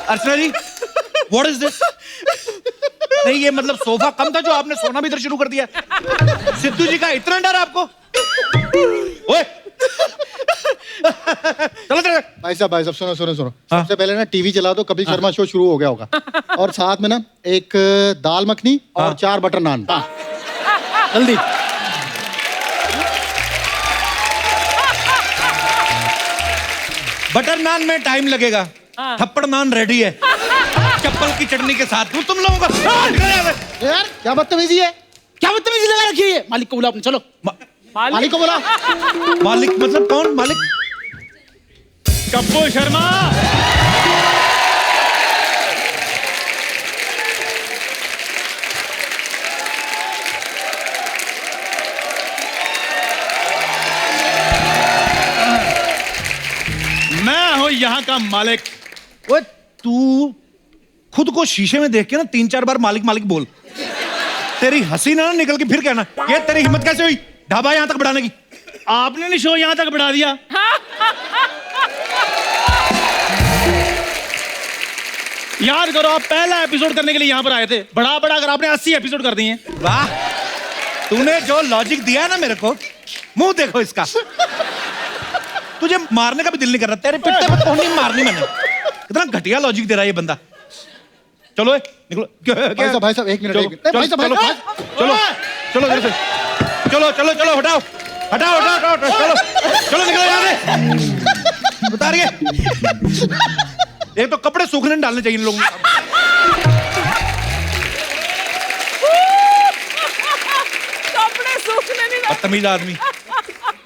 Archana ji, what is this? नहीं, ये मतलब सोफा कम था जो आपने सोना भी इधर शुरू कर दिया। सिद्धू जी का इतना डर आपको? ओए चलो चलो। भाई साहब सुनो सबसे पहले ना टीवी चला दो, कपिल शर्मा शो शुरू हो गया होगा। और साथ में ना एक दाल मखनी और 4 बटर नान। जल्दी। बटर नान में टाइम लगेगा, थप्पड़ नान रेडी है चप्पल की चटनी के साथ। तुम लोगों का यार क्या बदतमीजी है, क्या बदतमीजी लगा रखी है। मालिक को बुला अपने, चलो मालिक को बुला। मालिक मतलब कौन मालिक? कप्पू शर्मा। मैं हूं यहाँ का मालिक। ओए तू खुद को शीशे में देख के ना 3-4 बार मालिक मालिक बोल। तेरी हंसी ना निकल के फिर कहना, ये तेरी हिम्मत कैसे हुई ढाबा यहाँ तक बढ़ाने की? आपने नहीं शो यहाँ तक बढ़ा दिया। याद करो, आप पहला एपिसोड करने के लिए यहाँ पर आए थे, बढ़ा कर आपने 80 एपिसोड कर दिए। वाह, तूने जो लॉजिक दिया है ना मेरे को, मुंह देखो इसका। तुझे मारने का भी दिल नहीं कर रहा, तेरे पिट्टे पे कौन नहीं मारनी मैंने। कितना घटिया लॉजिक दे रहा है ये बंदा। चलो निकलो। भाई साहब एक मिनट। चलो चलो चलो इधर से। चलो हटाओ चलो निकलो यहाँ से। बता रही है, एक तो कपड़े सूखने डालने चाहिए इन लोगों को। कपड़े सूखने नहीं। बदतमीज आदमी।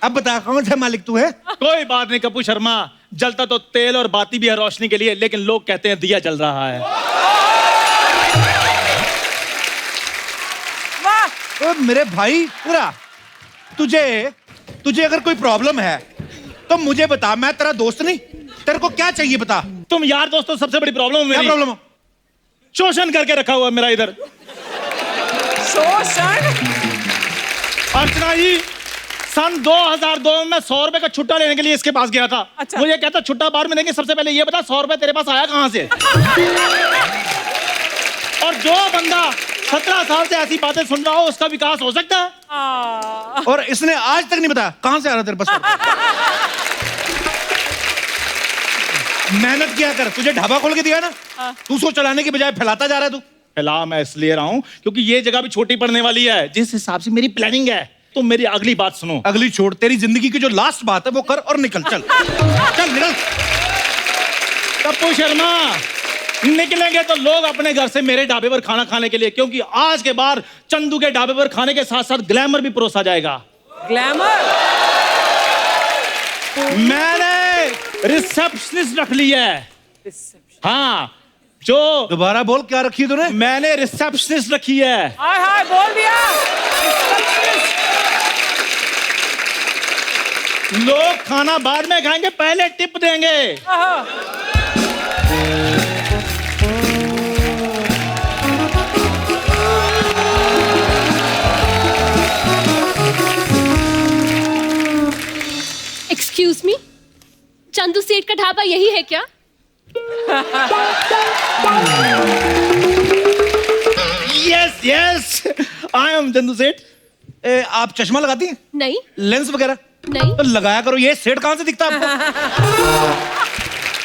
अब बता कौन सा मालिक तू है? कोई बात नहीं कप्पू शर्मा, जलता तो तेल और बाती भी है रोशनी के लिए, लेकिन लोग कहते हैं दिया जल रहा है। तो मेरे भाई पूरा, तुझे अगर कोई प्रॉब्लम है तो मुझे बता, मैं तेरा दोस्त नहीं। तेरे को क्या चाहिए बता। तुम यार दोस्तों, सबसे बड़ी प्रॉब्लम है मेरी। क्या प्रॉब्लम है? शोषण करके रखा हुआ है मेरा इधर। शोषण? अर्चना जी, सन 2002 में मैं 100 रुपए का छुट्टा लेने के लिए इसके पास गया था। अच्छा। मुझे कहता छुट्टा बाहर में देंगे, सबसे पहले ये बता 100 रुपए तेरे पास आया कहां से? और जो बंदा 17 साल से ऐसी बातें सुन रहा हो, उसका विकास हो सकता है? और इसने आज तक नहीं बताया कहां से आ रहा तेरे पास। मेहनत किया कर, तुझे ढाबा खोल के दिया ना, तू उसको चलाने की बजाय फैलाता जा रहा है तू। फैला मैं इसलिए रहा हूं क्योंकि ये जगह भी छोटी पड़ने वाली है। जिस हिसाब से मेरी प्लानिंग है, तो मेरी अगली बात सुनो। अगली छोड़, तेरी जिंदगी की जो लास्ट बात है वो कर और निकल। चल निकल। कप्पू शर्मा, निकलेंगे तो लोग अपने घर से मेरे ढाबे पर खाना खाने के लिए, क्योंकि आज के बाद चंदू के ढाबे पर खाने के साथ साथ ग्लैमर भी परोसा जाएगा। ग्लैमर? मैंने रिसेप्शनिस्ट रख ली है। हाँ, जो दोबारा बोल, क्या रखी तूने? मैंने रिसेप्शनिस्ट रखी है। हाय बोल दिया। लोग खाना बाद में खाएंगे, पहले टिप देंगे। एक्सक्यूज मी, चंदू सेठ का ढाबा यही है क्या? यस, आई एम चंदू सेठ। आप चश्मा लगाती हैं? नहीं। लेंस वगैरह? नहीं। तो लगाया करो, ये सेठ कहां से दिखता है आपको?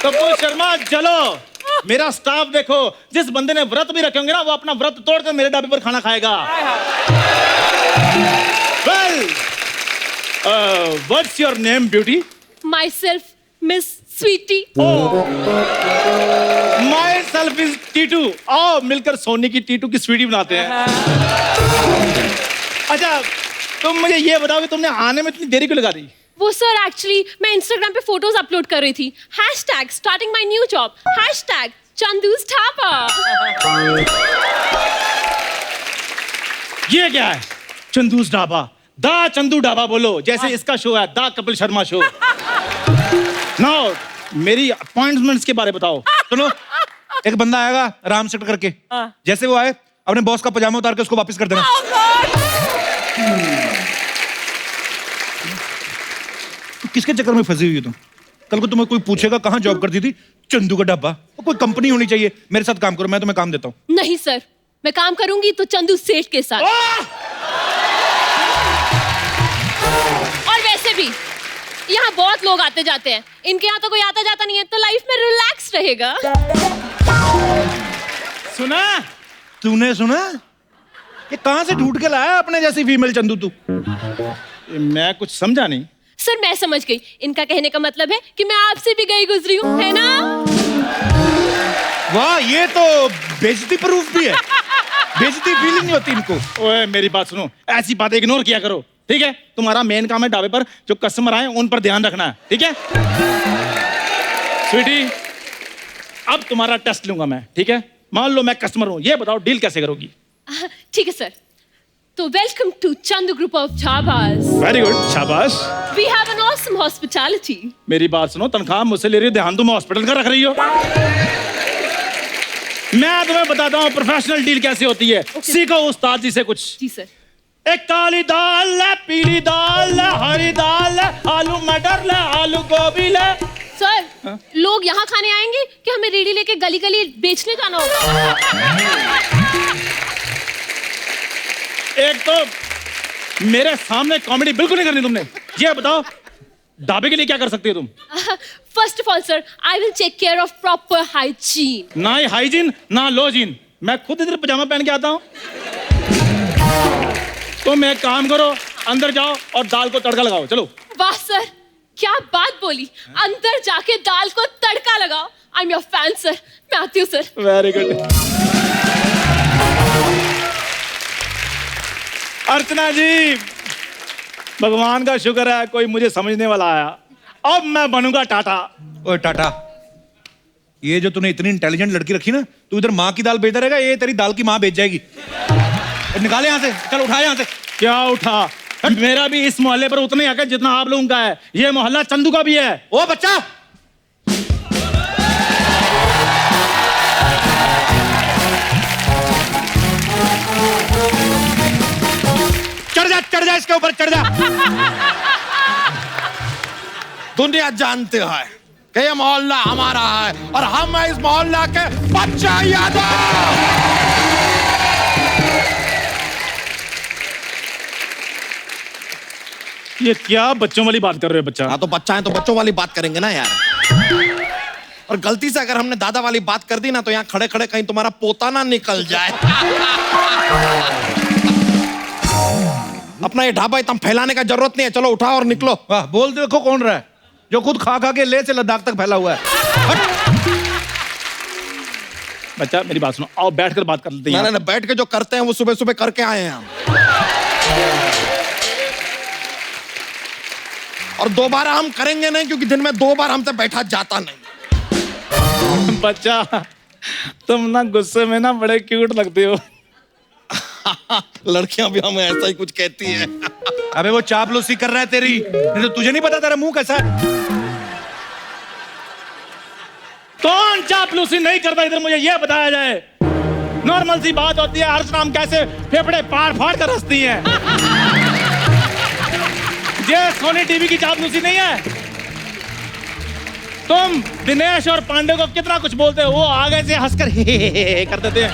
कप्पू शर्मा चलो, मेरा स्टाफ देखो। जिस बंदे ने व्रत भी रखे होंगे ना, वो अपना व्रत तोड़कर मेरे ढाबे पर खाना खाएगा। Well, what's your name beauty? Myself miss Sweety. Myself is Titu. आओ मिलकर सोनी की टीटू की स्वीटी बनाते हैं। अच्छा, तुम मुझे ये बताओ कि तुमने आने में इतनी देरी क्यों लगा दी? वो सर, एक्चुअली मैं इंस्टाग्राम पे फोटोज अपलोड कर रही थी। Hashtag starting my new job, hashtag Chandu's dhaba. ये क्या है? चंदू's ढाबा, दा चंदू ढाबा बोलो, जैसे इसका शो है दा कपिल शर्मा शो। नाउ मेरी अपॉइंटमेंट्स के बारे बताओ। सुनो, एक बंदा आएगा राम सेट करके, जैसे वो आए अपने बॉस का पजामा उतार के उसको वापस कर देना। किसके चक्कर में फंसी हुई है तुम? कल को तुम्हें कोई पूछेगा कहाँ जॉब करती थी, चंदू का ढाबा। कोई कंपनी होनी चाहिए, मेरे साथ काम करो, मैं तुम्हें काम देता हूँ। नहीं सर, मैं काम करूंगी तो चंदू सेठ के साथ। और वैसे भी यहाँ बहुत लोग आते जाते हैं, इनके यहाँ तो कोई आता जाता नहीं है, तो लाइफ में रिलैक्स रहेगा। सुना? तूने सुना? ये कहाँ से ढूंढ के लाया अपने जैसी फीमेल चंदू तू? मैं कुछ समझा नहीं। सर मैं समझ गई, इनका कहने का मतलब है कि मैं आपसे भी गई गुजरी हूँ, है ना? वाह, ये तो बेइज्जती प्रूफ भी है। बेइज्जती फीलिंग नहीं होती इनको। ओए मेरी बात सुनो, ऐसी बातें इग्नोर किया करो, ठीक है? तुम्हारा मेन काम है ढाबे पर जो कस्टमर आए उन पर ध्यान रखना है, ठीक है? स्वीटी, अब तुम्हारा टेस्ट लूंगा मैं, ठीक है? मान लो मैं कस्टमर हूं, ये बताओ डील कैसे करोगी? ठीक है सर। तो welcome to Chandu group of dhabas. Very good, शाबाश। We have an awesome hospitality. मेरी बात सुनो, तनख्वाह मुझसे ले रही हो, ध्यान तुम हॉस्पिटल का रख रही हो। मैं तुम्हें बताता हूँ प्रोफेशनल डील कैसे होती है। सीखो उस्ताद जी से कुछ। जी सर। एक काली दाल है, पीली दाल है, हरी दाल है, आलू मटर ले, आलू गोभी ले। सर लोग यहाँ खाने आएंगे कि हमें रेडी लेके गली गली बेचने जाना होगा? एक तो मेरे सामने कॉमेडी बिल्कुल नहीं करनी तुमने। ये बताओ ढाबे के लिए क्या कर सकती हो तुम? First of all sir, I will take care of proper hygiene. ना ही हाइजीन ना लोजीन, मैं खुद इधर पजामा पहन के आता हूँ। तुम एक काम करो, अंदर जाओ और दाल को तड़का लगाओ, चलो। वाह सर, क्या बात बोली, अंदर जाके दाल को तड़का लगाओ। I am your fan sir, मैं आती हूँ sir. Very good. Archana ji, भगवान का शुक्र है कोई मुझे समझने वाला आया। अब मैं बनूंगा टाटा। ओए टाटा, ये जो तूने इतनी इंटेलिजेंट लड़की रखी ना, तू इधर माँ की दाल बेचता रहेगा, ये तेरी दाल की माँ बेच जाएगी। निकाले यहाँ से, चल उठा यहाँ से। क्या उठा? मेरा भी इस मोहल्ले पर उतना ही हक है जितना आप लोगों का है। ये मोहल्ला चंदू का भी है। ओ बच्चा, चढ़ जा इसके ऊपर, चढ़ जा। दुनिया जानते हैं कि ये मोहल्ला हमारा है और हम हैं इस मोहल्ला के बच्चा यादव। ये क्या बच्चों वाली बात कर रहे हो बच्चा? हाँ तो बच्चा है तो बच्चों वाली बात करेंगे ना यार। और गलती से अगर हमने दादा वाली बात कर दी ना तो यहाँ खड़े खड़े कहीं तुम्हारा पोता ना निकल जाए। अपना ये ढाबा इतना फैलाने का जरूरत नहीं है, चलो उठाओ और निकलो। वाह, बोल देखो कौन रहा है जो खुद खा खा के ले से लद्दाख तक फैला हुआ है। बच्चा मेरी बात सुनो, आओ बैठकर बात कर लेते हैं। ना बैठ के जो करते हैं वो सुबह सुबह करके आए हैं हम। और दोबारा हम करेंगे नहीं, क्योंकि दिन में 2 बार हमसे बैठा जाता नहीं। बच्चा तुम ना गुस्से में ना बड़े क्यूट लगते हो। लड़कियां भी हमें ऐसा ही कुछ कहती है। अबे वो चापलूसी कर रहा है तेरी, नहीं तो तुझे नहीं पता तेरा मुंह कैसा है। कौन चापलूसी नहीं करता इधर, मुझे ये बताया जाए। नॉर्मल सी बात होती है, अर्चना हम कैसे फेफड़े फाड़ फाड़ कर हंसती हैं। ये सोनी टीवी की चापलूसी नहीं है। तुम दिनेश और पांडे को कितना कुछ बोलते हो, वो आगे से हंसकर हे कर देते हैं।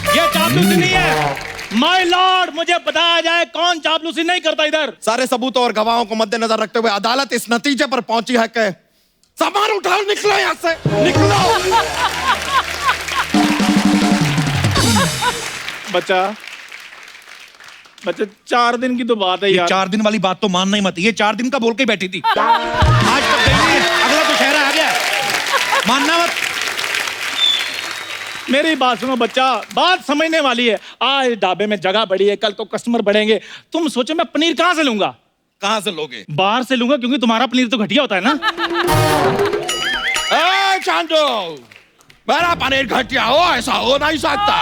ये चापलूसी नहीं है। माय लॉर्ड, मुझे बताया जाए कौन चापलूसी नहीं करता इधर। सारे सबूतों और गवाहों को मद्देनजर रखते हुए अदालत इस नतीजे पर पहुंची है कि सामान उठाओ, निकलो यहाँ से, निकलो। बच्चा 4 दिन की तो बात है ये यार। 4 दिन वाली बात तो मानना ही मत। ये 4 दिन का बोल के बैठी थी, आज तक गई नहीं है, अगला तो शहर आ गया, मानना मत। मेरी बात सुनो बच्चा, बात समझने वाली है। आज ढाबे में जगह बड़ी है, कल को कस्टमर बढ़ेंगे। तुम सोचो मैं पनीर कहाँ से लूंगा? कहाँ से लोगे? बाहर से लूंगा, क्योंकि तुम्हारा पनीर तो घटिया होता है ना। चांदो, मेरा पनीर घटिया हो ऐसा हो नहीं सकता,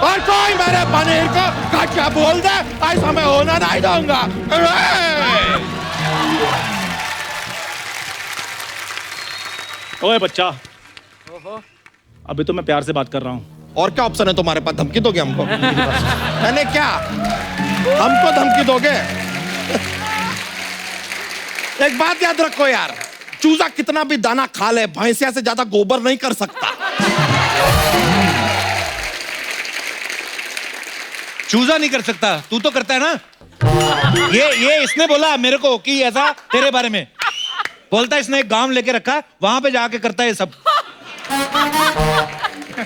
और कोई मेरे पनीर को घटिया बोल दे ऐसा मैं होना नहीं दूंगा। ओए बच्चा, अभी तो मैं प्यार से बात कर रहा हूँ। और क्या ऑप्शन है तुम्हारे पास? धमकी दोगे हमको? मैंने क्या, हमको धमकी दोगे? एक बात याद रखो यार, चूजा कितना भी दाना खा ले, भैंसिया से ज्यादा गोबर नहीं कर सकता। चूजा नहीं कर सकता, तू तो करता है ना। ये इसने बोला मेरे को कि ऐसा तेरे बारे में बोलता है। इसने एक गांव लेके रखा, वहां पे जाके करता है ये सब।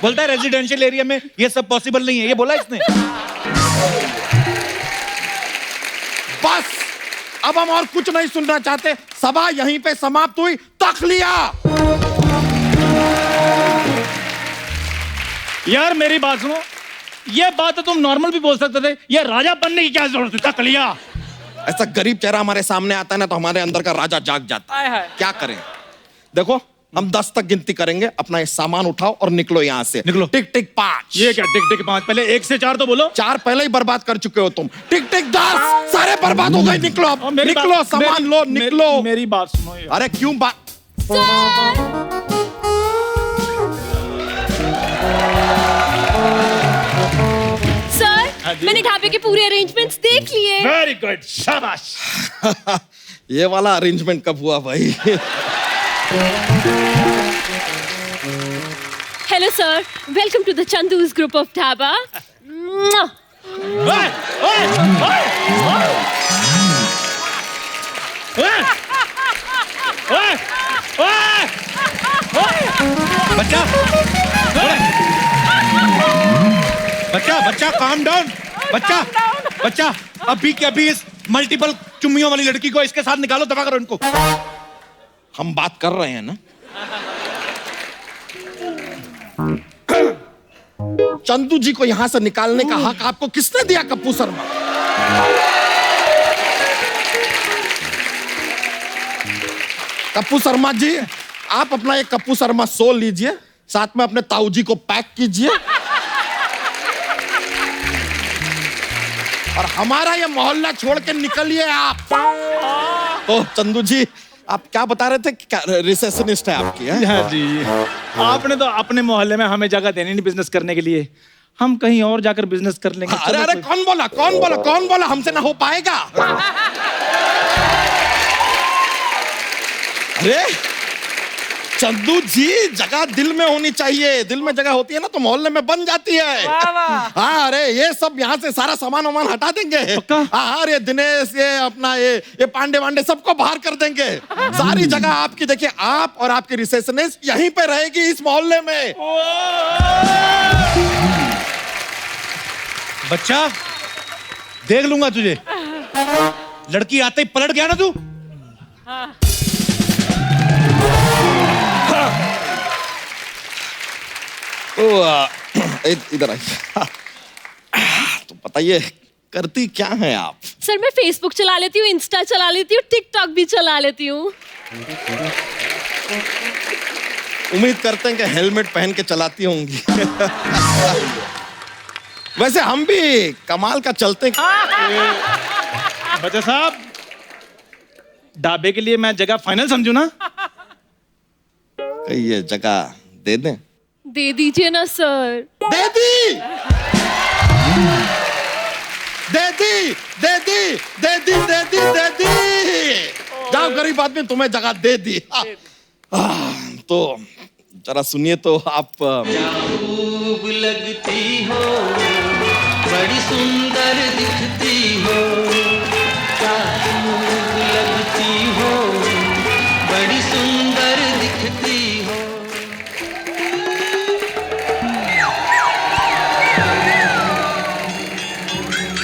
बोलता है रेजिडेंशियल एरिया में ये सब पॉसिबल नहीं है, ये बोला इसने। बस अब हम और कुछ नहीं सुनना चाहते, सभा यहीं पे समाप्त हुई। तखलिया। यार मेरी बात सुनो, ये बात तो तुम नॉर्मल भी बोल सकते थे, ये राजा बनने की क्या जरूरत है? तखलिया। ऐसा गरीब चेहरा हमारे सामने आता है ना तो हमारे अंदर का राजा जाग जाता है। हाय हाय। क्या करें? देखो हम 10 तक गिनती करेंगे, अपना ये सामान उठाओ और निकलो यहाँ से। निकलो। टिक टिक 5। ये क्या टिक टिक 5? पहले 1 से 4 तो बोलो। 4 पहले ही बर्बाद कर चुके हो तुम। टिक टिक 10 सारे बर्बाद हो गए। निकलो अब, निकलो, सामान लो, निकलो। मेरी बात सुनो यार। अरे क्यों बात? सर, मैंने ढाबे के पूरे अरेंजमेंट्स देख लिए। वेरी गुड, शाबाश। ये वाला अरेंजमेंट कब हुआ भाई? Hello sir, welcome to the Chandu's group of dhaba. ओए, ओए, ओए, ओए, ओए, ओए, बच्चा बच्चा बच्चा काम डाउन। बच्चा अभी के अभी इस मल्टीपल चुम्मियों वाली लड़की को इसके साथ निकालो, दबा करो इनको। हम बात कर रहे हैं ना। चंदू जी को यहां से निकालने का हक आपको किसने दिया? कप्पू शर्मा। कप्पू शर्मा जी, आप अपना ये कप्पू शर्मा शो लीजिए, साथ में अपने ताऊ जी को पैक कीजिए और हमारा ये मोहल्ला छोड़ के निकलिए आप। तो चंदू जी, आप क्या बता रहे थे? रिसेप्शनिस्ट है आपकी? है? हाँ जी। आपने तो अपने मोहल्ले में हमें जगह देनी नहीं बिजनेस करने के लिए, हम कहीं और जाकर बिजनेस कर लेंगे। अरे अरे कौन बोला हमसे ना हो पाएगा? अरे चंदू जी, जगह दिल में होनी चाहिए। दिल में जगह होती है ना तो मोहल्ले में बन जाती है। हाँ, अरे ये सब यहाँ से सारा सामान वामान हटा देंगे। हाँ, अरे दिनेश, ये अपना ये पांडे वांडे सबको बाहर कर देंगे। सारी जगह आपकी, देखिए आप और आपकी रिसेप्शनिस्ट यहीं पे रहेगी इस मोहल्ले में। बच्चा देख लूंगा तुझे। लड़की आते ही पलट गया ना तू। इधर आइए। तो बताइए करती क्या है आप? सर, मैं फेसबुक चला लेती हूँ, इंस्टा चला लेती हूँ, टिकटॉक भी चला लेती हूँ। उम्मीद करते हैं कि हेलमेट पहन के चलाती होंगी। वैसे हम भी कमाल का चलते। बच्चा साहब, ढाबे के लिए मैं जगह फाइनल समझू ना? ये जगह दे दें? दे दीजिए ना सर। दे दी, दे दी, दे दी, दे दी, दे दी, दे दी। जाओ, गरीब आदमी, तुम्हें जगह दे दी। तो जरा सुनिए तो आप। खूब लगती हो, बड़ी सुंदर दिखती हो, क्या खूब लगती हो, बड़ी सुंदर दिखती हो।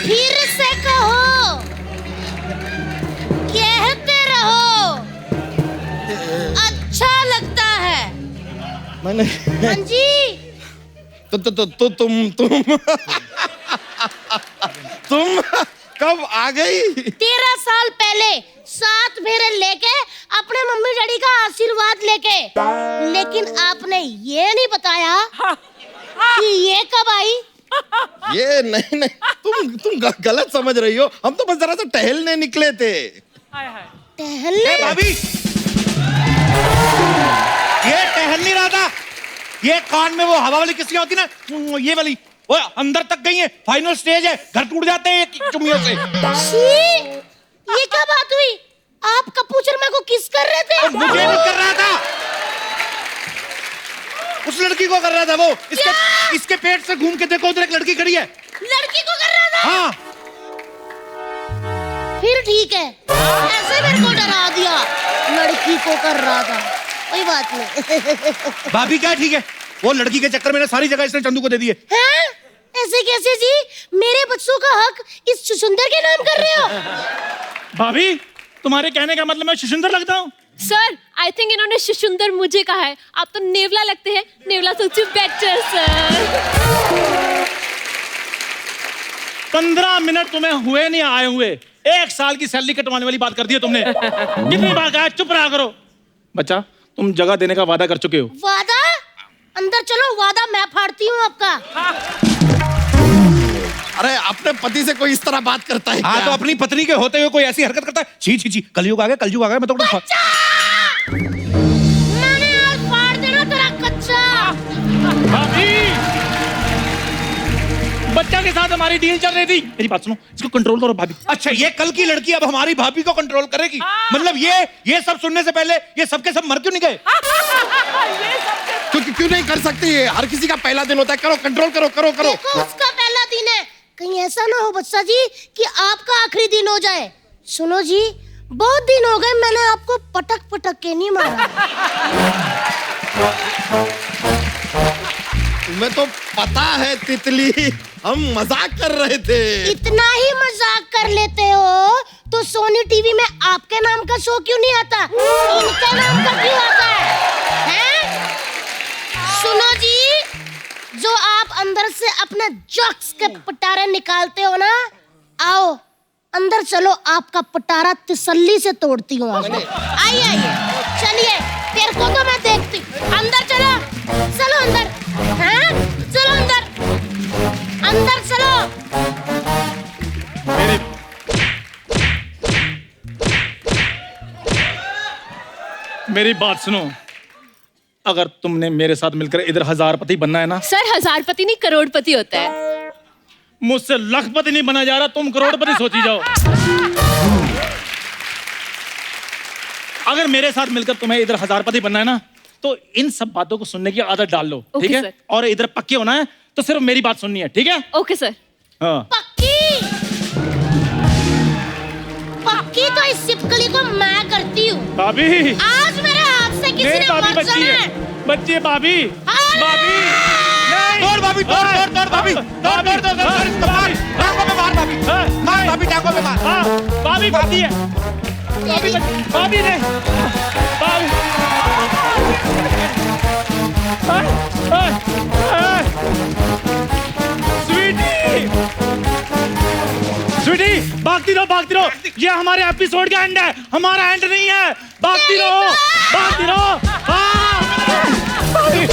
फिर से कहो, कहते रहो, अच्छा लगता है। मैंने हाँ जी। तुम कब आ गई? 13 साल पहले 7 फेरे लेके अपने मम्मी डैडी का आशीर्वाद लेके। लेकिन आपने ये नहीं बताया कि ये कब आई। ये नहीं, तुम गलत समझ रही हो। हम तो बस जरा सा टहलने निकले थे। टहलने? भाभी, ये टहल नहीं रहा था। ये कान में वो हवा वाली किसकी होती ना, ये वाली, वो अंदर तक गई है। फाइनल स्टेज है, घर टूट जाते हैं चुम्मियों से। छी, ये क्या बात हुई? आप कपूर शर्मा को किस कर रहे थे? मुझे नहीं कर रहा था, उस लड़की को कर रहा था वो। इसके पेट से घूम के देखो, उधर एक लड़की खड़ी है। लड़की को कर रहा था? हाँ। फिर ठीक है, ऐसे मेरे को डरा दिया। लड़की को कर रहा था, कोई बात नहीं। भाभी क्या ठीक है, वो लड़की के चक्कर में ना सारी जगह इसने चंदू को दे दिए। हैं? ऐसे कैसे जी? मेरे बच्चों का हक इस सुंदर के नाम कर रहे हो? भाभी, तुम्हारे कहने का मतलब मैं शुशुंदर लगता हूँ? सर, आई थिंक इन्होंने शुशुंदर मुझे कहा है। आप तो नेवला लगते हैं। नेवला सोचिए बेटर सर। 15 मिनट तुम्हें हुए नहीं आए हुए, 1 साल की सैलरी कटवाने वाली बात कर दी है तुमने। कितनी बार कहा चुप रहा करो। बच्चा, तुम जगह देने का वादा कर चुके हो। वादा? अंदर चलो, वादा मैं फाड़ती हूँ आपका। अरे अपने पति से कोई इस तरह बात करता है हाँ क्या? तो अपनी पत्नी के होते हुए कोई ऐसी हरकत करता है? छी छी छी, कलयुग आ गया, कलयुग आ गया। मैं तो मैंने आज फाड़ देना तेरा कच्चा। भाभी, बच्चा के साथ हमारी डील चल रही थी। मेरी बात सुनो, इसको कंट्रोल करो भाभी। अच्छा, ये कल की लड़की अब हमारी भाभी को कंट्रोल करेगी? मतलब ये सब सुनने से पहले ये सबके सब मर क्यों नहीं गए? क्यों नहीं कर सकती है? हर किसी का पहला दिन होता है। करो, कंट्रोल करो, करो करो। देखो, उसका पहला दिन है, कहीं ऐसा ना हो बच्चा जी कि आपका आखिरी दिन हो जाए। सुनो जी, बहुत दिन हो गए मैंने आपको पटक पटक के नहीं मारा। तुम्हें तो पता है तितली, हम मजाक कर रहे थे। इतना ही मजाक कर लेते हो तो सोनी टीवी में आपके नाम का शो क्यों नहीं आता? इनके नाम का क्यों आता है? हैं? सुनो जी, जो आप अंदर से अपने जोक्स के पटारे निकालते हो ना, आओ अंदर चलो, आपका पटारा तसल्ली से तोड़ती हूँ। आइए आइए, चलिए, तेरे को तो मैं देखती। अंदर चलो, चलो अंदर। हाँ, चलो अंदर, अंदर चलो। मेरी बात सुनो, अगर तुमने मेरे साथ मिलकर इधर हजारपति बनना है ना। सर, हजारपति नहीं करोड़पति होता है। मुझसे लखपति नहीं बना जा रहा, तुम करोड़पति सोची जाओ। अगर मेरे साथ मिलकर तुम्हें इधर हजारपति बनना है ना, तो इन सब बातों को सुनने की आदत डाल लो, ठीक है? सर। और इधर पक्के होना है तो सिर्फ मेरी बात सुननी है, ठीक है? Okay sir. हाँ। पक्की पक्की तो इस सिपकली को मैं करती हूँ। भाभी, आज मेरे हाथ से किसी नहीं ने भाभी, मर बच्ची जाना है, है। बच्ची है भाभी। अरे! भाभी, नहीं। दौड़ भाभी, दौड़ दौड़ दौड़ भाभी, दौड़ दौड़ दौड़ दौड़, इसको मार, टांगों में मार भाभी, मार भाभी, टांगों में मार। हाँ, भाभी बच्ची है। भाभी, भाभी ने, भाभी। स्वीटी, स्वीटी, भागती रहो, ये हमारे एपिसोड का एंड है, हमारा एंड नहीं है। भागती रहो। हाँ, भाभी,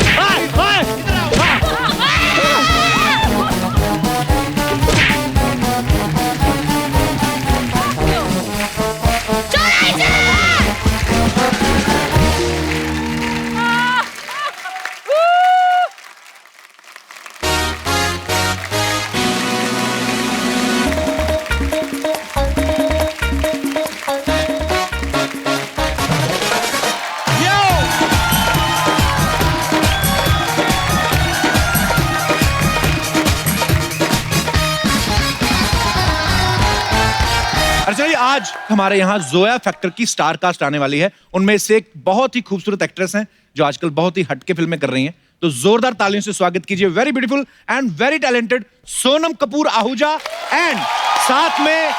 अर्चना जी, आज हमारे यहाँ जोया फैक्टर की स्टार कास्ट आने वाली है। उनमें से एक बहुत ही खूबसूरत एक्ट्रेस हैं जो आजकल बहुत ही हटके फिल्में कर रही हैं। तो जोरदार तालियों से स्वागत कीजिए very beautiful and very talented Sonam Kapoor Ahuja and साथ में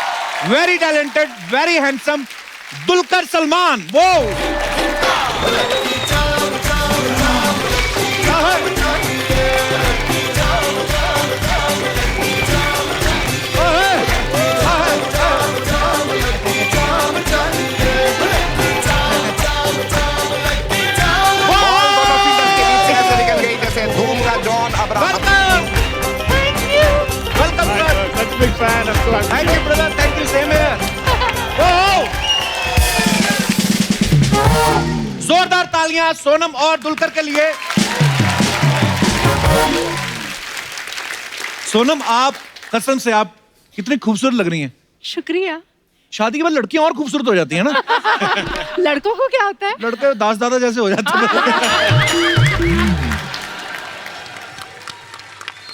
very talented very handsome Dulquer Salman. वो big fan of course. Thank you, brother. Thank you. Same here. जोरदार तालियां सोनम और दुलकर के लिए। सोनम, आप कसम से आप कितनी खूबसूरत लग रही हैं। शुक्रिया। शादी के बाद लड़कियां और खूबसूरत हो जाती है ना। लड़कों को क्या होता है? लड़के दास दादा जैसे हो जाते हैं।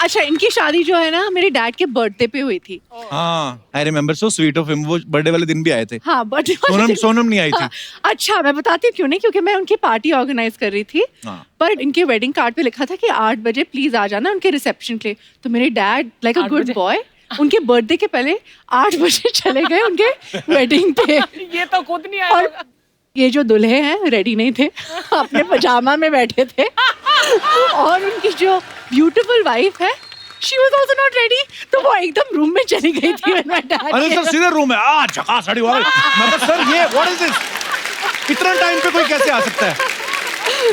अच्छा, इनकी शादी जो है ना मेरे डैड के बर्थडे पे हुई थी। हाँ, I remember, so sweet of him. वो बर्थडे वाले दिन भी आए थे। हाँ, बर्थडे सोनम नहीं आई थी। अच्छा, मैं बताती हूँ क्यों नहीं, क्योंकि मैं उनकी पार्टी ऑर्गेनाइज कर रही थी। हाँ। पर इनके वेडिंग कार्ड पे लिखा था कि 8 बजे प्लीज आ जाना उनके रिसेप्शन के लिए। तो मेरे dad like a good boy उनके बर्थडे के पहले 8 बजे चले गए उनके वेडिंग पे। ये तो खुद नहीं आया और होगा। ये जो दूल्हे हैं रेडी नहीं थे, अपने पजामा में बैठे थे। और उनकी जो ब्यूटीफुल वाइफ है, she was also not ready, तो वो एकदम रूम में चली गई थी when my dad अरे came. सर सीधे रूम में झकास साड़ी वाला। मतलब सर ये व्हाट इज दिस? इतना टाइम पे कोई कैसे आ सकता है?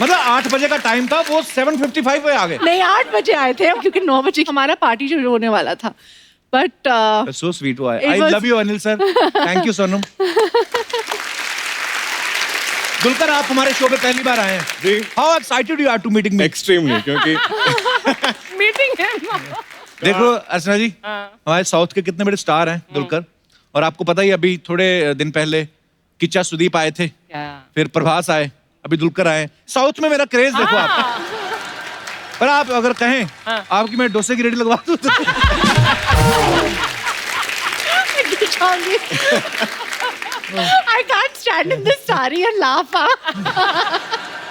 मतलब 8 बजे का टाइम था, वो 7:55 पे आ गए। नहीं, 8 बजे आए थे क्योंकि 9 बजे हमारा पार्टी शुरू होने वाला था। बट सो स्वीट हुआ है। It I was- love you Anil sir. Thank you Sonam. Dulquer, आप हमारे शो पे पहली बार आए हैं। जी। How excited you are to meeting me? Extremely, क्योंकि मीटिंग है। देखो अर्चना जी, हमारे साउथ के कितने बड़े स्टार हैं दुलकर, और आपको पता ही अभी थोड़े दिन पहले किच्चा सुदीप आए थे, फिर प्रभास आए, अभी दुलकर आए। साउथ में मेरा क्रेज देखो आप। पर आप अगर कहें आपकी मैं डोसे की रेडी लगवा दूं तो I can't stand in this saree and laugh.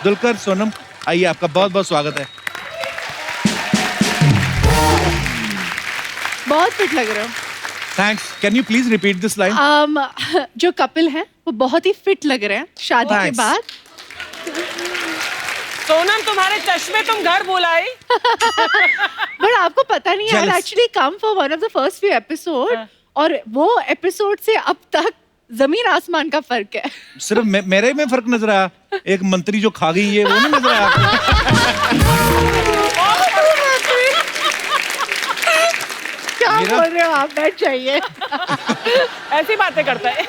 Dulquer, Sonam, आइए, आपका बहुत बहुत स्वागत है। बहुत फिट लग रहे हो। Thanks. Can you please repeat this line? जो कपिल है वो बहुत ही फिट लग रहे हैं शादी के Thanks. बाद। सोनम, तुम्हारे चश्मे तुम घर बुलाई। बट आपको पता नहीं है, Jealous. Actually come for one of the first few episode, और वो एपिसोड से अब तक जमीन आसमान का फर्क है। सिर्फ मेरे में फर्क नजर आया? एक मंत्री जो खा गई है वो नहीं नजर आया आपको? क्या मेरा- बोल रहे हो आप? बैठ जाइए। ऐसी बातें करता है।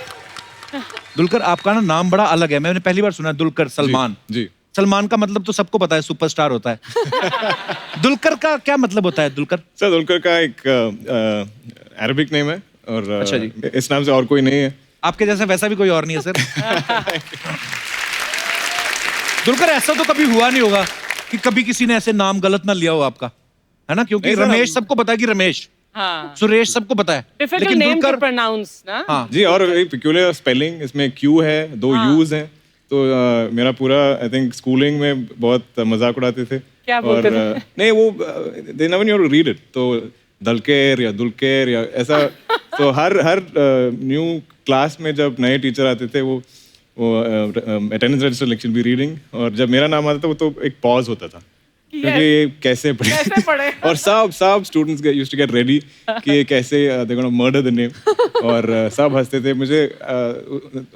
दुलकर, आपका ना नाम बड़ा अलग है, मैंने पहली बार सुना। दुलकर सलमान। जी। सलमान का मतलब तो सबको पता है, सुपरस्टार होता है। दुलकर का क्या मतलब होता है? दुलकर सर, दुलकर का एक अरबिक नेम है, और अच्छा जी। इस नाम से और कोई नहीं है। आपके जैसा वैसा भी कोई और नहीं है सर। दुलकर, ऐसा तो कभी हुआ नहीं होगा कि कभी किसी ने ऐसे नाम गलत ना लिया हो आपका, है ना? क्योंकि नहीं सर, रमेश सबको पता है कि रमेश, हाँ। सुरेश सबको पता है, डिफिकल्ट नेम टू प्रोनाउंस ना। हाँ। जी, और एक पिक्यूलियर स्पेलिंग, इसमें क्यू है, 2 यूज हैं, तो मेरा पूरा आई थिंक स्कूलिंग में बहुत मजाक उड़ाते थे। क्या बोलते और, नहीं, वो they never knew to read it, तो दलकेर या दुलकेर या ऐसा। तो हर न्यू क्लास में जब नए टीचर आते थे, वो attendance register lecture be reading, और जब मेरा नाम आता था वो तो एक पॉज होता था, क्योंकि ये कैसे पढ़े। और सब students used to get ready कि ये कैसे they gonna murder the name, और सब हंसते थे। मुझे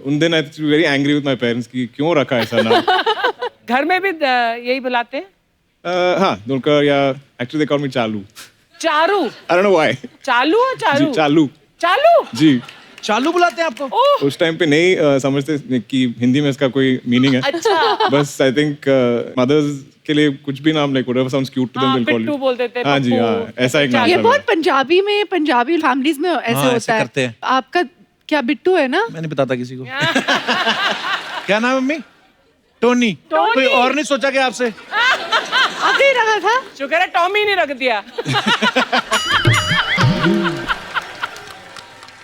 उन दिन I was very angry with my parents कि क्यों रखा ऐसा नाम। घर में भी यही बुलाते हैं। हाँ, दुलकर, या एक्चुअली दे कॉल मी चालू। चारू। आई डोंट नो व्हाई। चालू और चारू। जी, चालू। चालू। जी। चालू बुलाते हैं आपको? उस टाइम पे नहीं समझते कि हिंदी में इसका कोई मीनिंग है। अच्छा। बस आई थिंक मदर्स के लिए कुछ भी नाम like whatever sounds cute to them will call Pittu बोलते थे, हाँ जी, पप्पू, हाँ, ऐसा एक नाम ये था बहुत मेरा। पंजाबी फैमिलीज में ऐसे हाँ, ऐसे होता है। करते हैं। आपका क्या बिट्टू है ना? मैंने बताता किसी को। क्या नाम है मम्मी? टोनी। कोई और नहीं सोचा क्या आपसे? आगे ही रहा था। शुक्र है टॉमी नहीं रख दिया।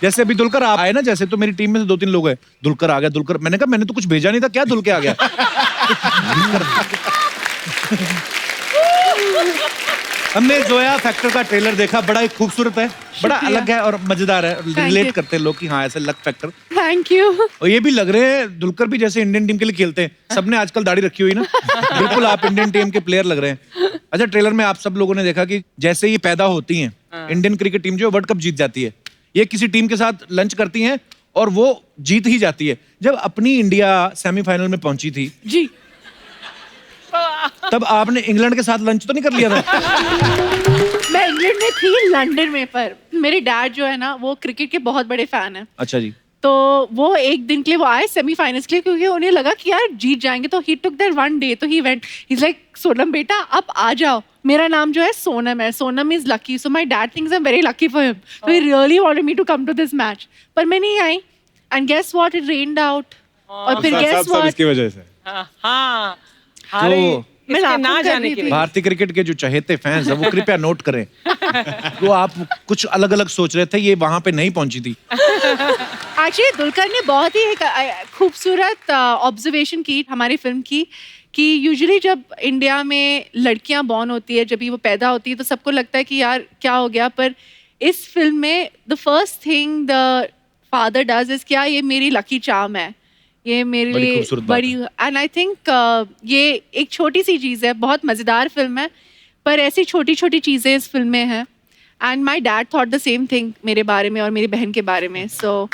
जैसे अभी दुलकर आप आए ना, जैसे तो मेरी टीम में से 2-3 लोग हैं, दुलकर आ गया, दुलकर। मैंने कहा मैंने तो कुछ भेजा नहीं था, क्या दुल के आ गया? हमने जोया फैक्टर का ट्रेलर देखा, बड़ा ही खूबसूरत है, बड़ा शुक्रिया। अलग है और मजेदार है। you. रिलेट करते हैं लोग कि हाँ ऐसे लक फैक्टर। Thank you. और ये भी लग रहे हैं दुलकर भी जैसे इंडियन टीम के लिए खेलते हैं। सबने आजकल दाढ़ी रखी हुई ना, बिल्कुल आप इंडियन टीम के प्लेयर लग रहे हैं। अच्छा, ट्रेलर में आप सब लोगों ने देखा कि जैसे ये पैदा होती हैं, इंडियन क्रिकेट टीम जो वर्ल्ड कप जीत जाती है, ये किसी टीम के साथ लंच करती हैं और वो जीत ही जाती है। जब अपनी इंडिया सेमीफाइनल में पहुंची थी जी, तब आपने इंग्लैंड के साथ लंच तो नहीं कर लिया था? मैं इंग्लैंड में थी, लंदन में, पर मेरे डैड जो है ना वो क्रिकेट के बहुत बड़े फैन है। अच्छा जी। तो वो एक दिन के लिए वो आए सेमीफाइनल्स के लिए, क्योंकि उन्हें लगा कि यार जीत जाएंगे, तो ही टुक दैट वन डे, तो he went, he is like Sonam बेटा आप आ जाओ, मेरा नाम जो है सोनम है, Sonam is lucky, so my dad thinks I am very lucky for him, तो he really wanted me to come to this match, पर मैं नहीं आई। And guess what, it rained out. और फिर गेस सब व्हाट, इसकी वजह से। हाँ हारे मैं इसके नाखून ना कर जाने रही के थी। लिए। भारतीय क्रिकेट के जो चहेते फैंस हैं वो कृपया नोट करें तो आप कुछ अलग अलग सोच रहे थे, ये वहां पे नहीं पहुंची थी। एक्चुअली दुलकर ने बहुत ही एक खूबसूरत ऑब्जर्वेशन की हमारी फिल्म की कि यूजुअली जब इंडिया में लड़कियां बॉर्न होती है, जब भी वो पैदा होती है, तो सबको लगता है कि यार क्या हो गया, पर इस फिल्म में the first thing the father does is क्या, ये मेरी लकी चार्म है, ये मेरे बड़ी लिए खूबसूरत बात बड़ी, एंड आई थिंक ये एक छोटी सी चीज़ है, बहुत मज़ेदार फिल्म है, पर ऐसी छोटी छोटी चीज़ें इस फिल्म में हैं। And my dad thought the same thing मेरे बारे में और मेरी बहन के बारे में। सो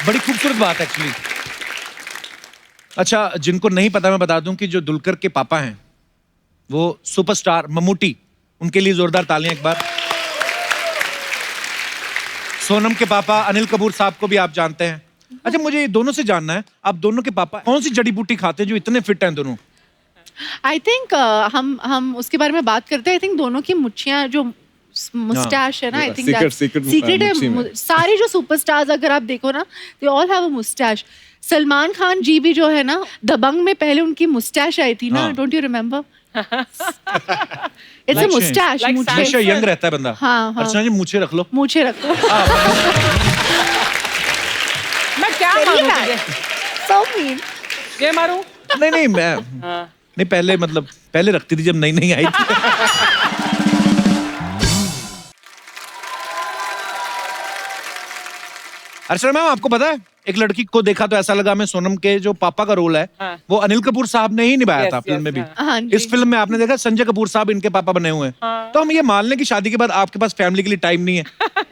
बड़ी खूबसूरत बात एक्चुअली। अच्छा, जिनको नहीं पता मैं बता दूं कि जो दुलकर के पापा हैं वो सुपरस्टार मम्मूटी, उनके लिए जोरदार तालियां एक बार। सोनम के पापा अनिल कपूर साहब को भी आप जानते हैं। अच्छा, मुझे ये दोनों से जानना है, आप दोनों के पापा कौन सी जड़ी बूटी खाते हैं जो इतने फिट हैं दोनों? आई थिंक हम उसके बारे में बात करते हैं। आई थिंक दोनों की मुच्छियाँ जो मुस्टैश है ना, आई थिंक secret सीक्रेट मुच्छी है। में। सारे जो सुपरस्टार्स अगर आप देखो ना, they all have a moustache. Salman Khan ji भी जो है ना, दबंग में पहले उनकी मुस्टैश आई थी ना, हाँ। Don't you remember? It's a Like Moustache, like मुझे हमेशा यंग रहता है बंदा। हाँ, हाँ। अर्चना जी मूछें रख लो। मुझे रखो। मैं क्या मारूं तुझे? So mean. ये मारूं? नहीं नहीं, मैं हाँ। नहीं, पहले मतलब पहले रखती थी जब नई नई आई थी। अर्चना मैम, आपको पता है एक लड़की को देखा तो ऐसा लगा मैं सोनम के जो पापा का रोल है हाँ। वो अनिल कपूर साहब ने ही निभाया Yes, था फिल्म yes, में भी। हाँ जी। इस फिल्म में आपने देखा संजय कपूर साहब इनके पापा बने हुए हैं। हाँ। तो हम ये मान लें कि शादी के बाद आपके पास फैमिली के लिए टाइम नहीं है,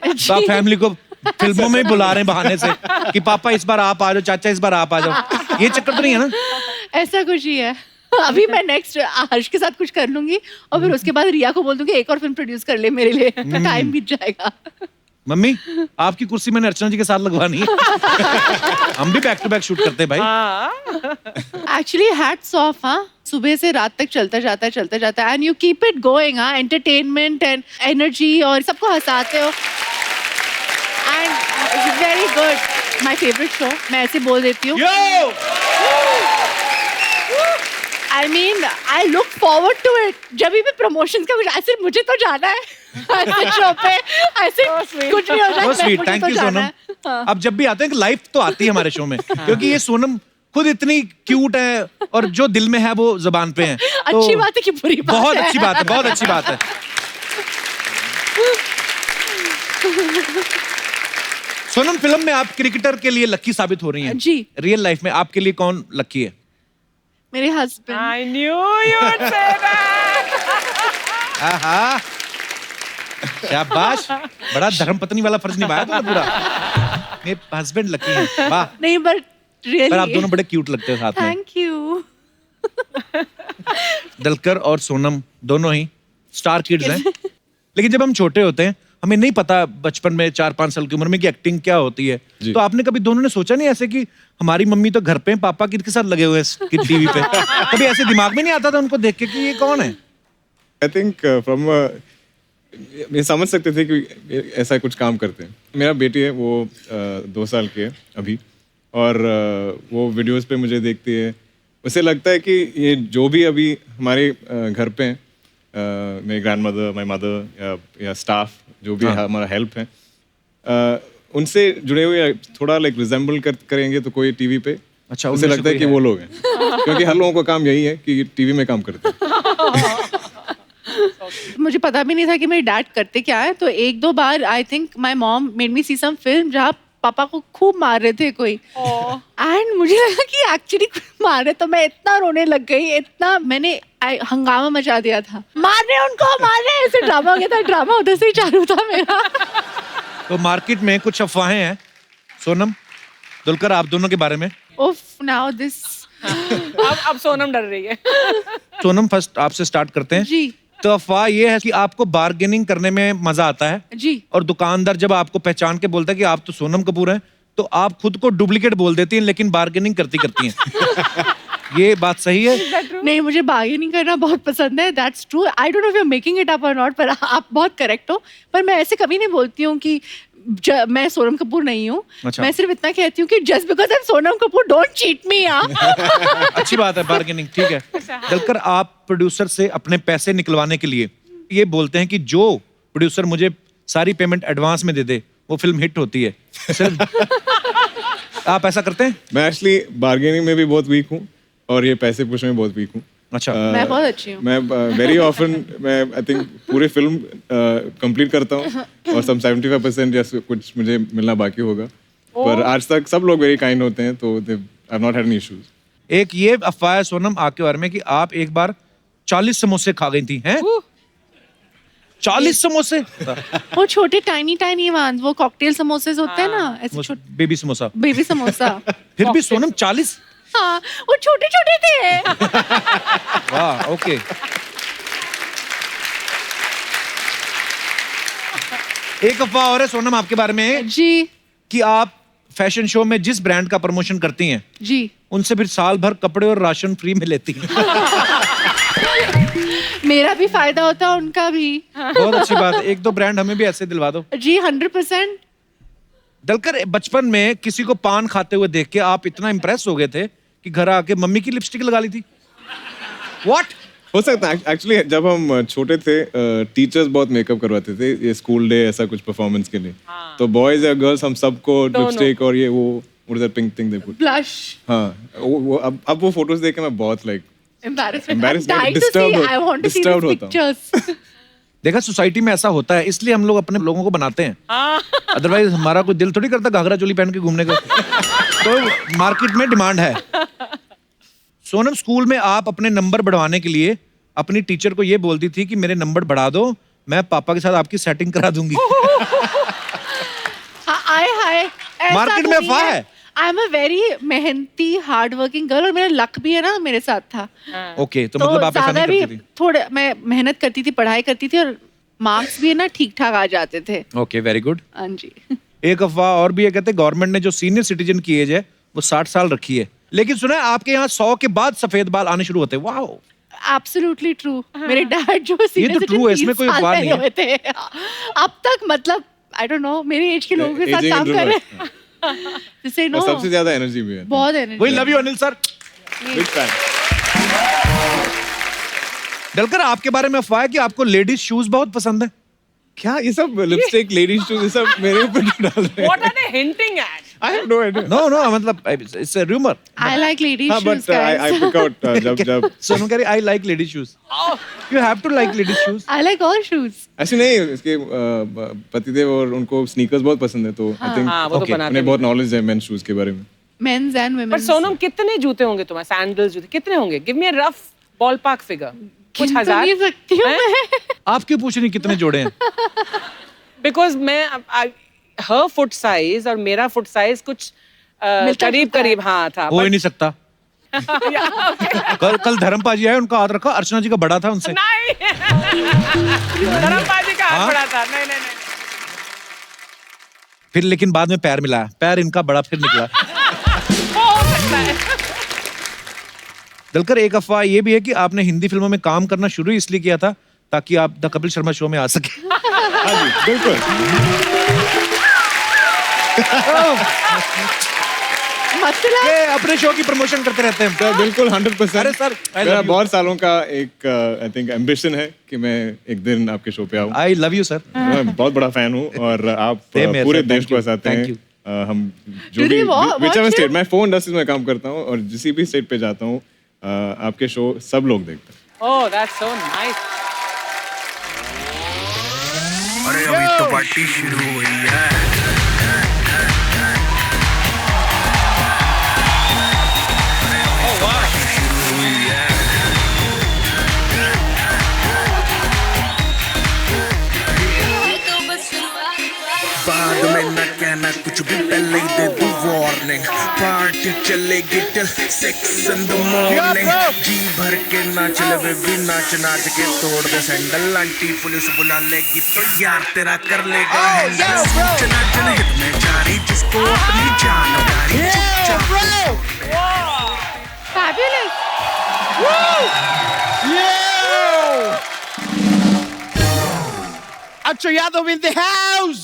तो आप फैमिली को फिल्मों में ही बुला रहे हैं बहाने से कि पापा इस बार आप आ जाओ, चाचा इस बार आप आ जाओ। ये चक्कर तो नहीं है ना? ऐसा कुछ ही है। अभी मैं नेक्स्ट हर्ष के साथ कुछ कर लूंगी और फिर उसके बाद रिया को बोल दूंगी एक और फिल्म प्रोड्यूस कर ले मेरे लिए, तो टाइम बीत जाएगा। मम्मी, आपकी कुर्सी मैंने अर्चना जी के साथ लगवानी है। हम भी बैक टू बैक शूट करते हैं भाई। हाँ। Actually hats off. हाँ, सुबह से रात तक चलता जाता है and you keep it going. हाँ, एंटरटेनमेंट एंड एनर्जी और सबको हंसाते हो and it's very good. My favourite show, मैं ऐसे बोल देती हूँ। Yo! I mean I look forward to it. जब भी प्रमोशंस का कुछ ऐसे, मुझे तो जाना है ऐसे शो पे, ऐसे कुछ भी हो जाए, So sweet, मुझे thank तो you जाना सोनम। है। हाँ। अब जब भी आते हैं लाइफ तो आती है हमारे शो में, क्योंकि ये सोनम खुद इतनी क्यूट है और जो दिल में है वो जुबान पे है। तो अच्छी बात है कि बुरी बात बहुत है? अच्छी बात है, बहुत अच्छी बात है। सोनम, फिल्म में आप क्रिकेटर के लिए लकी साबित हो रही हैं। जी। रियल लाइफ में आपके लिए कौन लकी है? मेरे husband. I knew you would say that. आहा, शाबाश, बड़ा धर्मपत्नी वाला फर्ज निभाया तुमने पूरा। मेरे हस्बैंड लकी है, वाह। नहीं, बट पर आप रियली दोनों बड़े क्यूट लगते हो साथ में। Thank you. दलकर और सोनम दोनों ही स्टार किड्स हैं। लेकिन जब हम छोटे होते हैं हमें नहीं पता बचपन में 4-5 साल की उम्र में कि एक्टिंग क्या होती है। जी। तो आपने कभी दोनों ने सोचा नहीं ऐसे कि हमारी मम्मी तो घर पे हैं, पापा किसके साथ लगे हुए हैं टीवी पे? कभी ऐसे दिमाग में नहीं आता था उनको देख के कि ये कौन है? आई थिंक फ्रॉम ये समझ सकते थे कि ऐसा कुछ काम करते हैं। मेरा बेटी है, वो 2 साल की है अभी, और वो वीडियोस पे मुझे देखती है। उसे लगता है कि ये जो भी अभी हमारे घर पे हैं, मेरी ग्रैंड मदर, माई मदर या स्टाफ जो भी हमारा हेल्प है, उनसे जुड़े हुए थोड़ा लाइक रिजेंबल करेंगे तो कोई टीवी पे, अच्छा, उसे उनमें से लगता है कोई कि है। वो लोग हैं। क्योंकि हर लोगों का काम यही है कि टीवी में काम करते हैं। मुझे पता भी नहीं था कि मेरे डैड करते क्या है। तो 1-2 बार I think my mom made me see some film जहाँ पापा को खूब मार रहे थे कोई, एंड मुझे लगा कि एक्चुअली मार रहे, तो मैं इतना रोने लग गई, इतना मैंने हंगामा मचा दिया था। मार रहे उनको, मार रहे, ऐसे ड्रामा हो गया था। ड्रामा उधर से ही चालू था मेरा। तो मार्केट में कुछ अफवाहें हैं सोनम, दुलकर, आप दोनों के बारे में। उफ, नाउ दिस। अब सोनम डर रही है। सोनम, फर्स्ट आपसे स्टार्ट करते हैं। जी तो अफवाह ये है कि आपको बार्गेनिंग करने में मजा आता है, जी। और दुकानदार जब आपको पहचान के बोलता है कि आप तो सोनम कपूर हैं, तो आप खुद को डुप्लीकेट बोल देती हैं लेकिन बार्गेनिंग करती हैं। ये बात सही है? नहीं, मुझे बार्गेनिंग करना बहुत पसंद है। That's true. I don't know if you are making it up और नॉट, पर आप बहुत करेक्ट हो। पर मैं ऐसे कभी नहीं बोलती हूँ कि मैं सोनम कपूर नहीं हूँ। अच्छा। मैं सिर्फ इतना कहती हूँ कि just because I am Sonam Kapoor don't cheat मी यार। अच्छी बात है, बार्गेनिंग ठीक है। दलकर आप प्रोड्यूसर से अपने पैसे निकलवाने के लिए ये बोलते हैं कि जो प्रोड्यूसर मुझे सारी पेमेंट एडवांस में दे दे वो फिल्म हिट होती है, सिर्फ आप ऐसा करते हैं? मैं एक्चुअली बार्गेनिंग में भी बहुत वीक हूँ और ये पैसे पूछने में बहुत वीक हूँ। अच्छा। मैं बहुत अच्छी हूँ। मैं वेरी ऑफन मैं आई थिंक पूरी फिल्म कंप्लीट करता हूँ और सम 75% या कुछ मुझे मिलना बाकी होगा, पर आज तक सब लोग वेरी काइंड होते हैं, तो I have not had any issues. एक ये अफवाह है सोनम आपके बारे में कि आप एक बार 40 समोसे खा गई थी, हैं? 40 समोसे? वो छोटे टाइनी वंस, वो कॉकटेल समोसे होते हैं ना, ऐसे छोटे बेबी समोसा। बेबी समोसा। फिर भी सोनम 40? हाँ, वो छोटे छोटे थे। वाह, ओके। एक अफवाह और है सोनम आपके बारे में जी कि आप फैशन शो में जिस ब्रांड का प्रमोशन करती हैं जी उनसे फिर साल भर कपड़े और राशन फ्री में लेती हैं। मेरा भी फायदा होता है, उनका भी। बहुत अच्छी बात है, एक दो ब्रांड हमें भी ऐसे दिलवा दो। जी 100%। दलकर बचपन में किसी को पान खाते हुए देख के आप इतना इम्प्रेस हो गए थे कि घर आके मम्मी की लिपस्टिक लगा ली थी? What? हो सकता है एक्चुअली जब हम छोटे थे टीचर्स बहुत मेकअप करवाते थे, ये स्कूल डे ऐसा कुछ परफॉर्मेंस के लिए, तो बॉयज या गर्ल्स हम सबको लिपस्टिक और ये वो pink thing they put. Blush. हाँ, वो अब वो फोटोज देख के मैं बहुत like Embarrassment. Embarrassed, I'm dying to disturbed see. होता- I want to see disturbed these होता हूँ। pictures. देखा सोसाइटी में ऐसा होता है, इसलिए हम लोग अपने लोगों को बनाते हैं, अदरवाइज हमारा कोई दिल थोड़ी करता घाघरा चोली पहन के घूमने का। तो मार्केट में डिमांड है। सोनम, स्कूल में आप अपने नंबर बढ़वाने के लिए अपनी टीचर को ये बोलती थी कि मेरे नंबर बढ़ा दो, मैं पापा के साथ आपकी सेटिंग करा दूंगी। हाय मार्केट में अफवाह है। आई एम अ वेरी मेहनती हार्ड वर्किंग गर्ल और मेरा लक भी है ना मेरे साथ था। ओके, तो मतलब आप ऐसा ज्यादा नहीं भी करती थी? थोड़ा मैं मेहनत करती थी, पढ़ाई करती थी और मार्क्स भी है ना ठीक ठाक आ जाते थे। Okay, very good. हाँ जी। एक अफवाह और भी है, कहते हैं गवर्नमेंट ने जो सीनियर सिटीजन की एज है वो 60 साल रखी है, लेकिन सुना है आपके यहाँ 100 के बाद सफेद बाल आने शुरू होते हैं। Wow, absolutely true. मेरे डैड जो ये तो true है, इसमें कोई अफवाह नहीं है। हुए थे अब तक, मतलब आई डोंट नो, मेरी एज के लोगों के साथ Aging काम कर introvert। रहे हैं। जिसे नो और सबसे ज्यादा एनर्जी भी है। बहुत एनर्जी। वही love you Anil sir. Big fan. Dulquer आपके बारे में अफवाह है कि आपको लेडीज शूज बहुत पसंद है। क्या ये सब लिपस्टिक लेडीज शूज ये सब मेरे ऊपर क्यों डाल रहे हैं? What are they hinting at? I have no idea. No मतलब it's a rumor। I like ladies हाँ, shoes but I pick out जब सोनम कह रही I like ladies shoes. You have to like ladies shoes. I like all shoes. ऐसे नहीं, इसके पतिदेव और उनको स्नीकर्स बहुत पसंद है, तो आई थिंक हाँ, वो तो Okay, बनाते उन्हें बहुत नॉलेज है मेन शूज के बारे में। मेंस एंड पर वुमेन्स। सोनम, कितने जूते होंगे तुम्हारे? सैंडल्स जूते कितने होंगे? Give me a rough ballpark figure. कुछ हजार? नहीं सकती हूँ हैं? मैं। आप क्यों पूछ रही कितने जोड़े हैं? बिकॉज मैं हर फुट साइज और मेरा फुट साइज कुछ करीब करीब हाँ था। हो ही नहीं सकता। कल धर्म पाजी आए, उनका हाथ रखा, अर्चना जी का बड़ा था उनसे। नहीं धर्मपाजी का हाथ हाँ? बड़ा था। नहीं फिर लेकिन बाद में पैर मिलाया, पैर इनका बड़ा फिर निकला। वो हो सकता है। दलकर एक अफवाह ये भी है कि आपने हिंदी फिल्मों में काम करना शुरू इसलिए किया था ताकि आप द कपिल शर्मा शो में आ सके। हाँ जी, बिल्कुल। मतलब ये अपने शो की प्रमोशन करते रहते हैं। सर बिल्कुल 100%। अरे सर, I मेरा love you. बहुत सालों का एक आई थिंक एम्बिशन है कि मैं एक दिन आपके शो पे आऊँ। I love you sir. मैं बहुत बड़ा फैन हूँ और आप Same here, पूरे sir. देश Thank को you. हंसाते Thank हैं। you. हम जो Did भी we watch whichever you? State, मैं फोन इंडस्ट्री में काम करता हूँ और जिस भी स्टेट पे जाता हूँ आपके शो सब लोग देखते हैं। Oh, that's so nice. अरे अभी तो पार्टी शुरू हुई है। बाद में न कहना कुछ भी, पहले ही दे दूं वार्निंग। पार्टी चलेगी टिल 6 in the morning। जी भर के नाच ले बेबी, नाच नाच के तोड़ दे सैंडल। आंटी पुलिस बुला लेगी तो यार तेरा कर लेगा हैंडल। चना चना हित में जारी, जिसको अपनी जान प्यारी। fabulous. अच्छा Yadav in the house.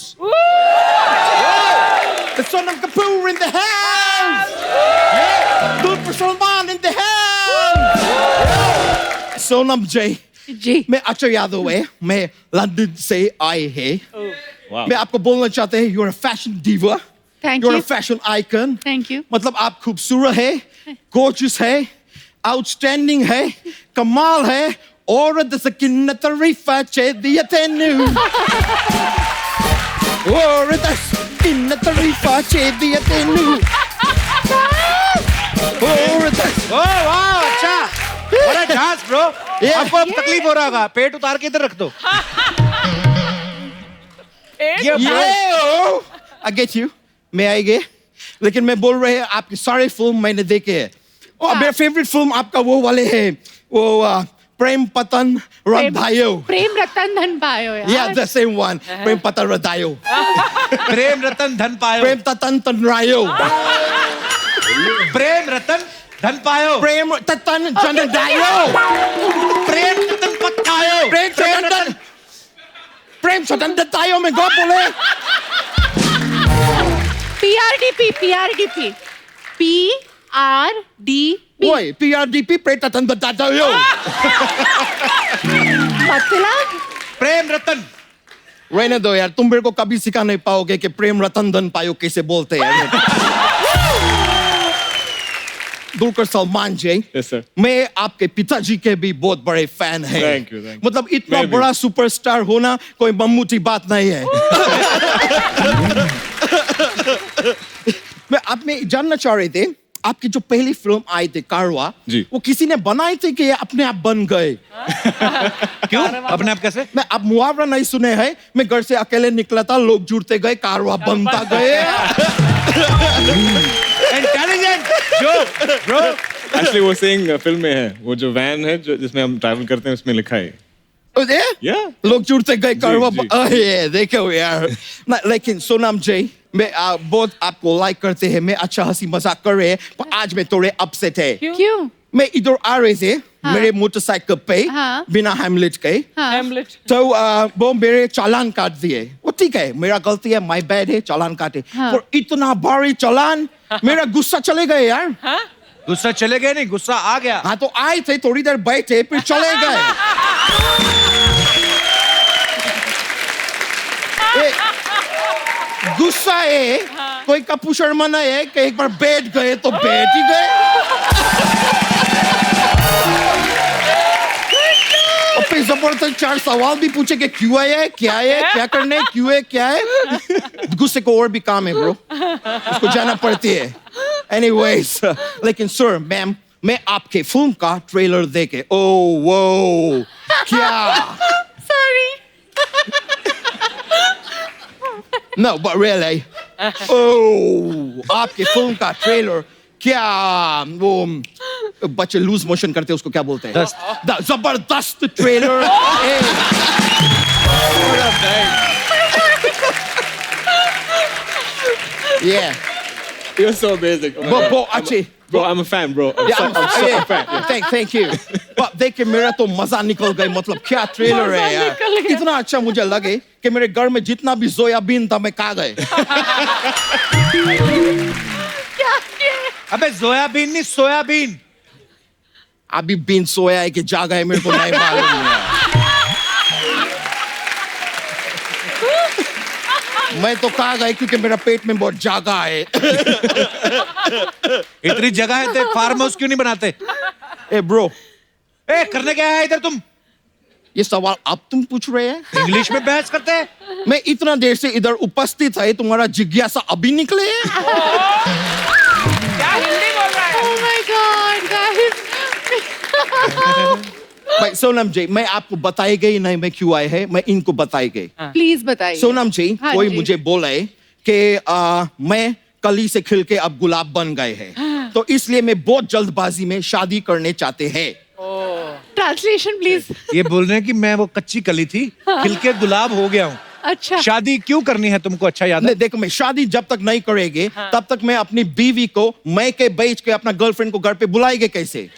Sonam जी जी मैं अक्षय यादव है, मैं लंदन से आए हैं। मैं आपको बोलना चाहते हैं, you're a fashion diva, Thank you're you. a fashion icon। Thank you. मतलब आप खूबसूरत है, gorgeous है, outstanding है, कमाल है, और दसकिन तरीफा चाहिए तेनू, और दसकिन तरीफा चाहिए तेनू, और दस। ओह वाह, अच्छा, बड़ा डांस ब्रो। आपको अब तकलीफ हो रहा होगा, पेट उतार के इधर रख दो। ये Yo, I get you, मैं आएंगे, लेकिन मैं बोल रहे हैं आपकी सारे फिल्म मैंने देखे हैं, और मेरा फेवरेट फिल्म आपका वो वाले है, वो प्रेम पतन रंधायो। प्रेम रतन धन पायो यार। Yeah, the same one. प्रेम पतन रंधायो। प्रेम रतन धन पायो। प्रेम ततन तनरायो। प्रेम रतन धन पायो। प्रेम ततन जनदायो। प्रेम रतन पकायो। प्रेम सतन दत्तायो में गो बोले। PRDP ओए PRDP प्रेम ततन दत्तायो। मतलब प्रेम रतन। रहने दो यार, तुम मेरे को कभी सिखा नहीं पाओगे कि प्रेम रतन धन पायो कैसे बोलते हैं। दुलकर सलमान जी, Yes, sir. मैं आपके पिताजी के भी बहुत बड़े फैन हैं। Thank you, thank you. मतलब इतना मैं भी। बड़ा सुपरस्टार होना कोई मम्मूटी बात नहीं है। आप में जानना चाह रहे थे, आपकी जो पहली फिल्म आई थी कारवा, जी। वो किसी ने बनाई थी कि अपने आप बन गए? क्यों अपने आप कैसे? मैं आप मुहावरा नहीं सुने हैं, मैं घर से अकेले निकला था, लोग जुड़ते गए, कारवा बनता गए। इंटेलिजेंट जो ब्रो। एक्चुअली वो सेइंग फिल्म में है, वो जो वैन है जो जिसमें हम ट्रैवल करते हैं उसमें लिखा है। Yeah. लोग जुड़ते गए, कारवा जी। देखो यार। लेकिन सोनम जी, मैं बहुत आपको लाइक करते हैं, मैं अच्छा हंसी मजाक कर रहे हैं, पर आज मैं थोड़े अपसेट है। क्यों? मैं इधर आ रहे थे मेरे मोटरसाइकिल पे, हाँ। बिना हेमलेट के, Hamlet. तो वो मेरे चालान काट दिए। वो ठीक है, मेरा गलती है, माय बैड है, चालान काटे। और इतना भारी चालान, मेरा गुस्सा चले गए यार। गुस्सा चले गए नहीं, गुस्सा आ गया। हाँ तो आए थे, थोड़ी देर बैठे, फिर चले गए। गुस्सा है, कोई कपू शर्मा नहीं है कि एक बार बैठ गए तो बैठ ही गए। और फिर जबरदस्त 4 सवाल भी पूछे कि क्यों आया है, क्या है, क्या करने, क्यों है, क्या है। गुस्से को और भी काम है ब्रो, उसको जाना पड़ती है। एनीवेज, लेकिन सर मैम, मैं आपके फिल्म का ट्रेलर देखे, ओह वो क्या, Sorry. no but really, ओह आपके फिल्म का ट्रेलर क्या, वो बच्चे लूज मोशन करते हैं उसको क्या बोलते हैं? जबरदस्त trailer. Yeah. You're so amazing. Bro, अच्छी। Bro, I'm a fan, bro. I'm so a fan. Yeah. Thank you. But देख के मेरा तो मजा निकल गई, मतलब क्या ट्रेलर है यार। इतना अच्छा मुझे लगे कि मेरे घर में जितना भी सोयाबीन था मैं खा गए। अबे सोयाबीन नहीं, सोयाबीन। अभी बीन सोया है कि जागा है मेरे को नहीं मालूम। मैं तो खा गए क्योंकि मेरा पेट में बहुत जगह है। इतनी जगह है तो फार्म हाउस क्यों नहीं बनाते? ए ब्रो, ए करने क्या है इधर तुम? ये सवाल अब तुम पूछ रहे हैं? इंग्लिश में बहस करते हैं? मैं इतना देर से इधर उपस्थित है, तुम्हारा जिज्ञासा अभी निकले? क्या हिंदी बोल रहा है? Oh my God, guys. भाई सोनम जी, मैं आपको बताई गई नहीं मैं क्यों आए हैं, मैं इनको बताई गई। Please बताइए। सोनम जी, हाँ कोई जी। मुझे बोले कि मैं कली से खिल के अब गुलाब बन गए हैं, तो इसलिए मैं बहुत जल्दबाजी में शादी करने चाहते हैं। Translation please. ये बोल रहे हैं कि मैं वो कच्ची कली थी, खिल के गुलाब हो गया हूँ। अच्छा। शादी क्यों करनी है तुमको, अच्छा याद है? नहीं देखो, मैं शादी जब तक नहीं करेंगे तब तक मैं अपनी बीवी को मैके बेच के अपना गर्लफ्रेंड को घर पे बुलाएंगे कैसे?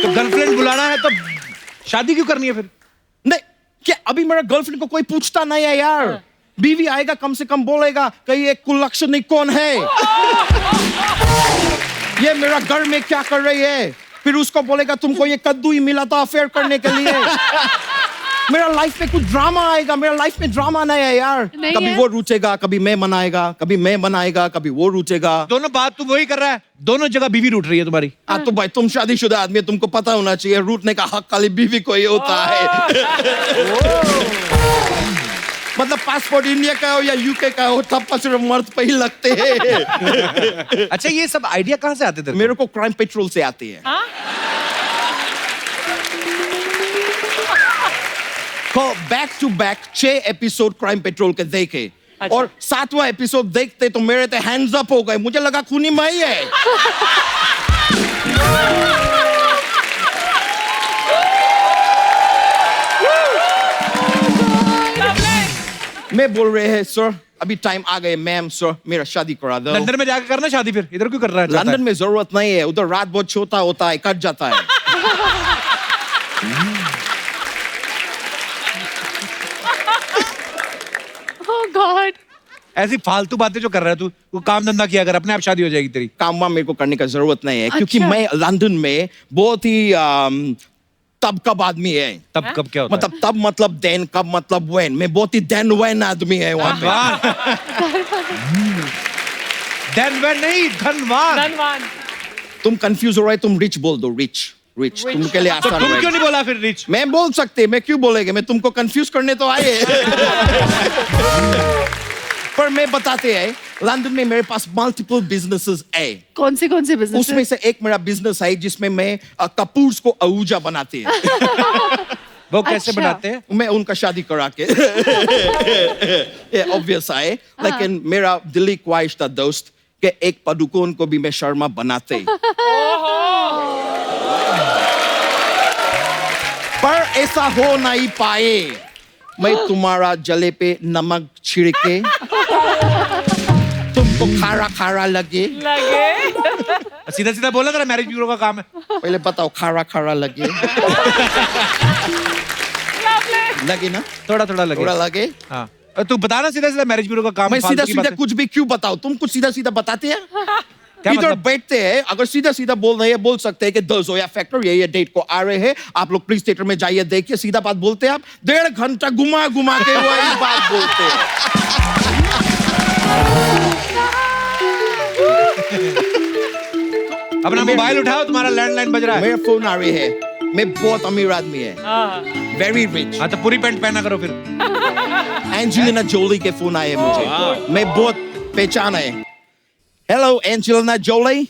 तो गर्लफ्रेंड बुलाना है तो शादी क्यों करनी है फिर? नहीं, क्या अभी मेरा गर्लफ्रेंड को कोई पूछता नहीं है यार? बीवी आएगा कम से कम बोलेगा कि ये कुलक्षणी कौन है, ये मेरा घर में क्या कर रही है, फिर उसको बोलेगा तुमको ये कद्दू ही मिला था अफेयर करने के लिए। मेरा लाइफ में कुछ ड्रामा आएगा, मेरा लाइफ में ड्रामा नहीं है यार। नहीं कभी है। वो रुचेगा, कभी मैं मनाएगा, कभी मैं बनाएगा, कभी वो रुचेगा। दोनों बात तू वही कर रहा है, दोनों जगह बीवी रूठ रही है तुम्हारी। तो भाई तुम शादीशुदा आदमी है, तुमको पता होना चाहिए रूठने का हक खाली बीवी को ही होता है। मतलब पासपोर्ट इंडिया का हो या यूके का हो, तब पर सिर्फ मर्द पे ही लगते हैं। अच्छा, ये सब आइडिया कहाँ से आते थे? मेरे को क्राइम पेट्रोल से आती है। तो back to back 6 episode Crime Patrol के देखे। अच्छा। और 7वां एपिसोड देखते तो मेरे तो हैंड्स अप हो गए, मुझे लगा खूनी माई है। मैं बोल रहे हैं सर अभी टाइम आ गए, मैम सर मेरा शादी करा दो। लंदन में जाकर करना शादी, फिर इधर क्यों कर रहा है? लंदन में जरूरत नहीं है, उधर रात बहुत छोटा होता है, कट जाता है। Oh God. ऐसी फालतू बातें जो कर रहा है तू, वो काम धंधा किया कर, अपने आप शादी हो जाएगी तेरी। काम वाम मेरे को करने का जरूरत नहीं है, क्योंकि अच्छा। मैं लंदन में बहुत ही तब कब आदमी है। तब कब क्या होता मतलब तब मतलब देन, कब मतलब वेन। मैं बहुत ही देन वेन आदमी है वहां पे। धनवान नहीं, धनवान। धनवान। तुम कंफ्यूज हो रहे, तुम रिच बोल दो, रिच रिच तुमके लिए तो आसान तुम क्यों रहेगा। नहीं बोला फिर रिच? मैं बोल सकते, मैं क्यों बोलेंगे, मैं तुमको कंफ्यूज करने तो आए। पर मैं बताते हैं लंदन में मेरे पास मल्टीपल बिजनेसेस है। कौन से बिजनेस? उसमें से एक मेरा बिजनेस है जिसमें मैं कपूर्स को आहूजा बनाते हैं। वो कैसे अच्छा। बनाते हैं? मैं उनका शादी करा के। ये ऑब्वियस है, लेकिन मेरा दिली ख्वाहिश था दोस्त कि एक पदुकोण को भी मैं शर्मा बनाते। पर ऐसा हो नहीं पाए। मैं तुम्हारा जले पे नमक छिड़के तुमको खारा खारा लगे। सीधा सीधा बोला, तेरा मैरिज ब्यूरो का काम है। पहले बताओ, खारा खारा लगे। लगे ना? थोड़ा थोड़ा लगे। थोड़ा लगे। हाँ, तू बता ना, सीधा सीधा मैरिज ब्यूरो का काम। मैं फालतू सीधा की सीधा बातें। कुछ भी क्यों बताओ? तुम कुछ सीधा सीधा बताते हैं। क्या इधर मतलब? बैठते हैं, अगर सीधा सीधा बोल रहे हैं, बोल सकते हैं कि द जोया फैक्टर ये डेट को आ रहे हैं, आप लोग प्लीज थिएटर में जाइए, देखिए। सीधा बात बोलते हैं आप, 1.5 घंटा घुमा घुमा के वही बात बोलते हैं। अपना मोबाइल उठाओ, तुम्हारा लैंडलाइन बज रहा है। मेरा फोन आ रही है। मैं बहुत अमीर आदमी है, वेरी रिच। हाँ, तो पूरी पैंट पहना करो फिर। एंजेलिना जोली के फोन आए मुझे, मैं बहुत पहचान है। हेलो एंजेलिना जोली,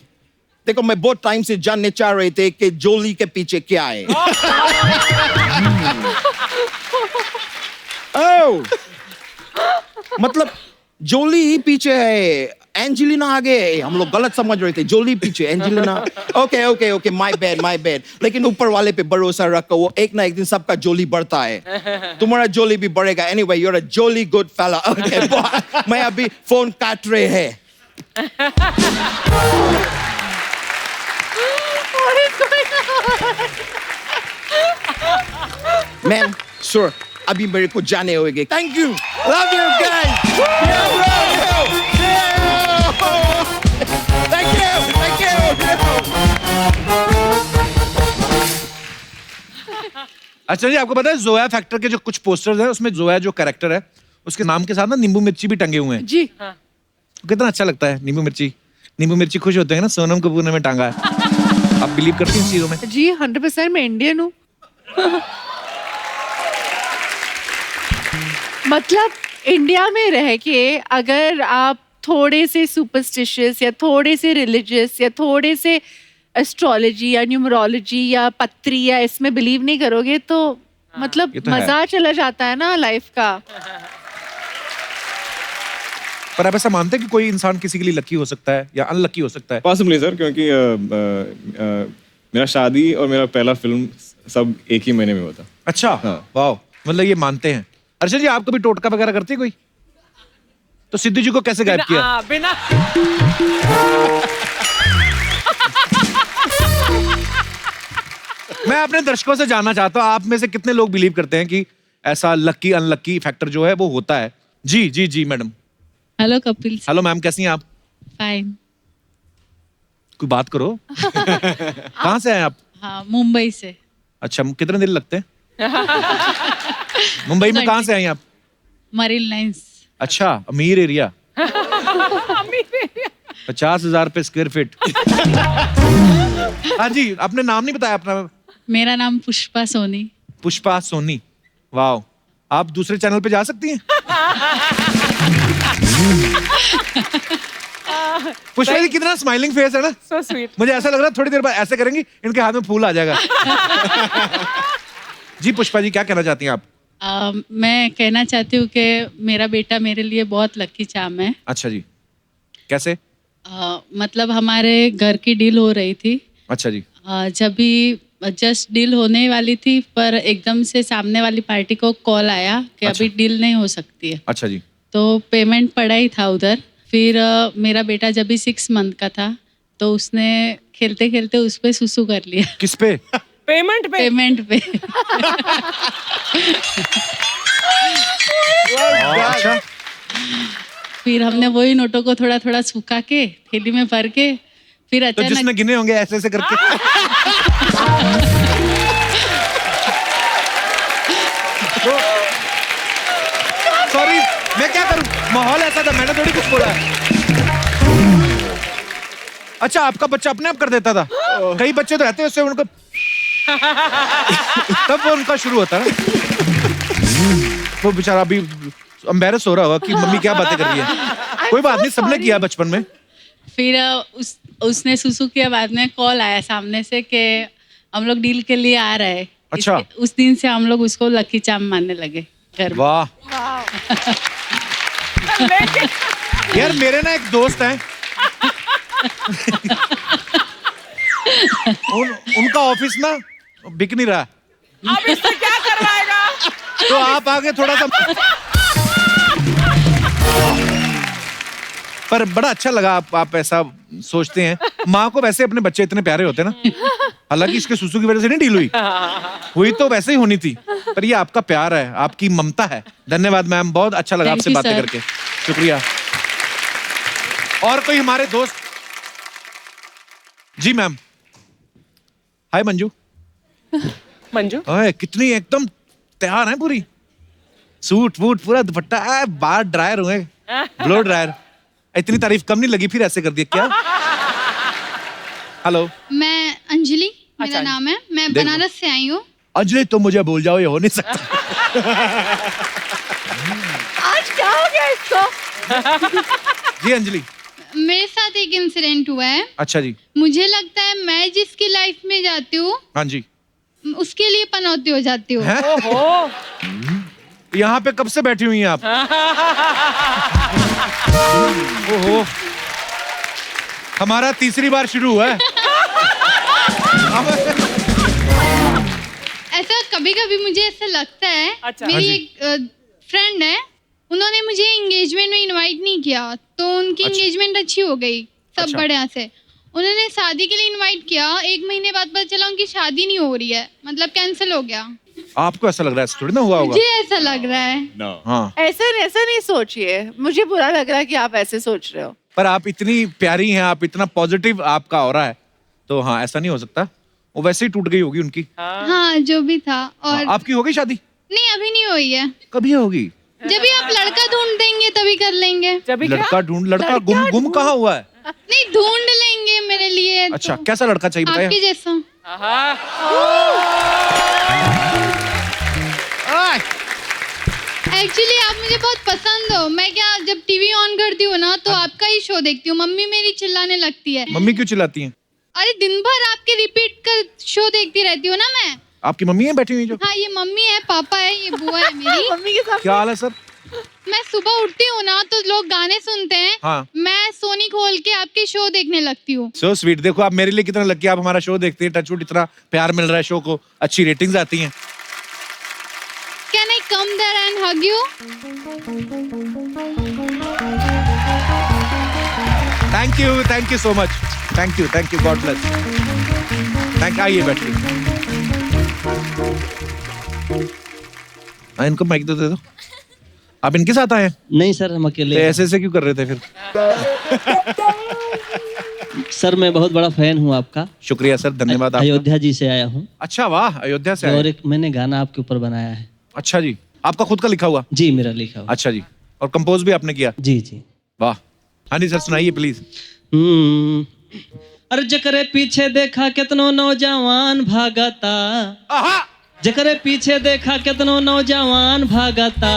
देखो मैं बहुत टाइम से जानने चाह रहे थे कि जोली के पीछे क्या है। ओह, मतलब जोली ही पीछे है, एंजेलिना आगे है। हम लोग गलत समझ रहे थे, जोली पीछे, Angelina. Okay okay okay, my bad. लेकिन ऊपर वाले पे भरोसा रखो, वो एक ना एक दिन सबका जोली बढ़ता है। तुम्हारा जोली भी बढ़ेगा। Anyway, you are a jolly good fellow. Okay, मैं अभी फोन काट रहे हैं। मैम सर, अभी मेरे को जाने होंगे। Thank you, love you guys. Thank you. अच्छा जी, आपको पता है जोया फैक्टर के जो कुछ पोस्टर्स हैं, उसमें जोया जो कैरेक्टर है, उसके नाम के साथ ना नींबू मिर्ची भी टंगे हुए हैं। जी। कितना अच्छा लगता है नींबू मिर्ची। नींबू मिर्ची खुश होते हैं ना, सोनम कपूर ने में टांगा है। आप बिलीव करती हैं इस चीजों में? जी 100% मैं इंडियन हूँ। मतलब इंडिया में रह के अगर आप थोड़े से सुपरस्टिशियस या थोड़े से रिलीजियस या थोड़े से एस्ट्रोलॉजी या न्यूमरोलॉजी या पत्री या इसमें बिलीव नहीं करोगे तो मतलब ये तो है। मजा चला जाता है ना लाइफ का। पर आप ऐसा मानते हैं कि कोई इंसान किसी के लिए लकी हो सकता है या अनलकी हो सकता है? पॉसिबली सर, क्योंकि मेरा शादी और मेरा पहला फिल्म सब एक ही महीने में हुआ था। अच्छा, हाँ। वाह, मतलब ये मानते हैं। अर्षद जी, आप कभी टोटका वगैरह करते हैं कोई? तो सिद्धू जी को कैसे गायब किया? बिना मैं अपने दर्शकों से जानना चाहता हूँ, आप में से कितने लोग बिलीव करते हैं कि ऐसा लकी अनलकी फैक्टर जो है वो होता है? जी जी जी madam. Hello Kapil. Hello ma'am, कैसी हैं आप? फाइन। कोई बात करो। कहाँ से आए आप? हाँ, मुंबई से। अच्छा, कितने दिन लगते हैं? मुंबई में कहाँ से आई आप? Marine lines. अच्छा, अमीर एरिया। 50,000 पे स्क्वायर फीट। हाँ जी, आपने नाम नहीं बताया अपना। मेरा नाम पुष्पा सोनी। पुष्पा सोनी, वाह। आप दूसरे चैनल पे जा सकती हैं। पुष्पा जी कितना स्माइलिंग फेस है ना। So sweet. मुझे ऐसा लग रहा है थोड़ी देर बाद ऐसे करेंगी, इनके हाथ में फूल आ जाएगा। जी पुष्पा जी, क्या कहना चाहती हैं आप? मैं कहना चाहती हूँ कि मेरा बेटा मेरे लिए बहुत लकी चार्म है। अच्छा जी, कैसे? मतलब हमारे घर की डील हो रही थी। अच्छा जी। जब भी जस्ट डील होने वाली थी, पर एकदम से सामने वाली पार्टी को कॉल आया कि अच्छा। अभी डील नहीं हो सकती है। अच्छा जी। तो पेमेंट पड़ा ही था उधर। फिर मेरा बेटा जब भी 6 मंथ का था, तो उसने खेलते खेलते उस पे सुसु कर लिया। किस पे? पेमेंट पे। पेमेंट पे। अच्छा। फिर हमने वही नोटों को थोड़ा थोड़ा सुखा के थैली में भर के फिर तो अचानक जिसने गिने होंगे ऐसे ऐसे करके। सॉरी, मैं क्या करूं, माहौल ऐसा था, मैंने थोड़ी कुछ बोला है। अच्छा, आपका बच्चा अपने आप कर देता था? कई बच्चे तो रहते हैं उससे उनको तब वो उनका शुरू होता है। वो बेचारा अभी एम्बैरस हो रहा होगा कि मम्मी क्या बातें कर रही है। कोई बात नहीं, सबने किया बचपन में। फिर उसने सुसु किया, बाद में कॉल आया सामने से कि हम लोग डील के लिए आ रहे हैं। अच्छा। उस दिन से हम लोग उसको लकी चार्म मानने लगे घर में। वाह। यार मेरे ना एक दोस्त हैं, उनका ऑफिस ना बिक नहीं रहा। अब इससे क्या करवाएगा? तो आप आगे थोड़ा सा। पर बड़ा अच्छा लगा आप ऐसा सोचते हैं। माँ को वैसे अपने बच्चे इतने प्यारे होते हैं ना। हालांकि इसके सुसु की वजह से नहीं डील हुई तो वैसे ही होनी थी, पर ये आपका प्यार है, आपकी ममता है। धन्यवाद मैम, बहुत अच्छा लगा आपसे बातें करके। शुक्रिया। और कोई हमारे दोस्त? जी मैम। हाय मंजू। मंजू कितनी एकदम तैयार है, पूरी सूट वूट पूरा दुपट्टा, बाल ड्रायर हुए, ब्लो ड्रायर। इतनी तारीफ कम नहीं लगी, फिर ऐसे कर दिया क्या? हेलो, मैं अंजलि मेरा नाम है, मैं बनारस से आई हूँ। अंजलि तो मुझे भूल जाओ, ये हो नहीं सकता। आज क्या हो गया इसको? जी अंजलि। मेरे साथ एक इंसिडेंट हुआ है। अच्छा जी। मुझे लगता है मैं जिसकी लाइफ में जाती हूँ, हाँ जी, उसके लिए पनौती हो जाती हूँ। ओहो। यहाँ पे कब से बैठी हुई हैं आप? ओहो, हमारा तीसरी बार शुरू हुआ है। ऐसा कभी कभी मुझे ऐसा लगता है। अच्छा। मेरी हाँ एक फ्रेंड है, उन्होंने मुझे एंगेजमेंट में इनवाइट नहीं किया, तो उनकी अच्छा। एंगेजमेंट अच्छी हो गई सब अच्छा। बढ़िया से। उन्होंने शादी के लिए इनवाइट किया, 1 महीने बाद पता चला उनकी शादी नहीं हो रही है, मतलब कैंसिल हो गया। आपको ऐसा लग रहा है? थोड़ी ना हुआ होगा। मुझे ऐसा लग रहा है। हाँ, ऐसे नहीं सोचिए, मुझे बुरा लग रहा है कि आप ऐसे सोच रहे हो। पर आप इतनी प्यारी हैं, आप इतना पॉजिटिव आपका ऑरा है, तो हाँ ऐसा नहीं हो सकता। वो वैसे ही टूट गई होगी उनकी। हाँ जो भी था। और आपकी हो गई शादी? नहीं, अभी नहीं हुई है। कभी होगी? जब भी आप लड़का ढूंढ देंगे तभी कर लेंगे। लड़का ढूंढ, लड़का गुम कहाँ हुआ है? नहीं, ढूंढ लेंगे मेरे लिए। अच्छा, कैसा लड़का चाहिए बताइए? आपके जैसा। एक्चुअली आप मुझे बहुत पसंद हो। मैं क्या जब टीवी ऑन करती हूँ ना, तो आपका ही शो देखती हूँ। मम्मी मेरी चिल्लाने लगती है। मम्मी क्यों चिल्लाती हैं? अरे दिन भर आपके रिपीट कर शो देखती रहती हूँ ना मैं। आपकी मम्मी है बैठी हुई जो? हाँ, ये मम्मी है, पापा है, ये बुआ है मेरी। मम्मी के साथ क्या हाल है सर? मैं सुबह उठती हूँ ना, तो लोग गाने सुनते हैं। हाँ। मैं सोनी खोल के आपके शो देखने लगती हूँ। So sweet. देखो आप मेरे लिए कितना लकी, आप हमारा शो देखते हैं। टचवुड, इतना प्यार मिल रहा है शो को, अच्छी रेटिंग्स आती हैं। Can I come there and hug you? Thank you so much. Thank you, God bless. आइए बैठिए। इनको माइक दे दो। आप इनके साथ आए हैं? नहीं सर, हम अकेले। ऐसे क्यों कर रहे थे फिर? सर मैं बहुत बड़ा फैन हूँ आपका। शुक्रिया सर, धन्यवाद आपका। अयोध्या जी से आया हूँ। अच्छा वाह, अयोध्या से आए। और एक मैंने गाना आपके ऊपर बनाया है। अच्छा जी, आपका खुद का लिखा हुआ? जी मेरा लिखा हुआ। अच्छा जी, और कंपोज भी आपने किया? जी जी। वाह। हाँ जी सर, सुनाइए प्लीज। अरे जकरे पीछे देखा कितनो नौजवान भागता, जकरे पीछे देखा कितनो नौजवान भागता,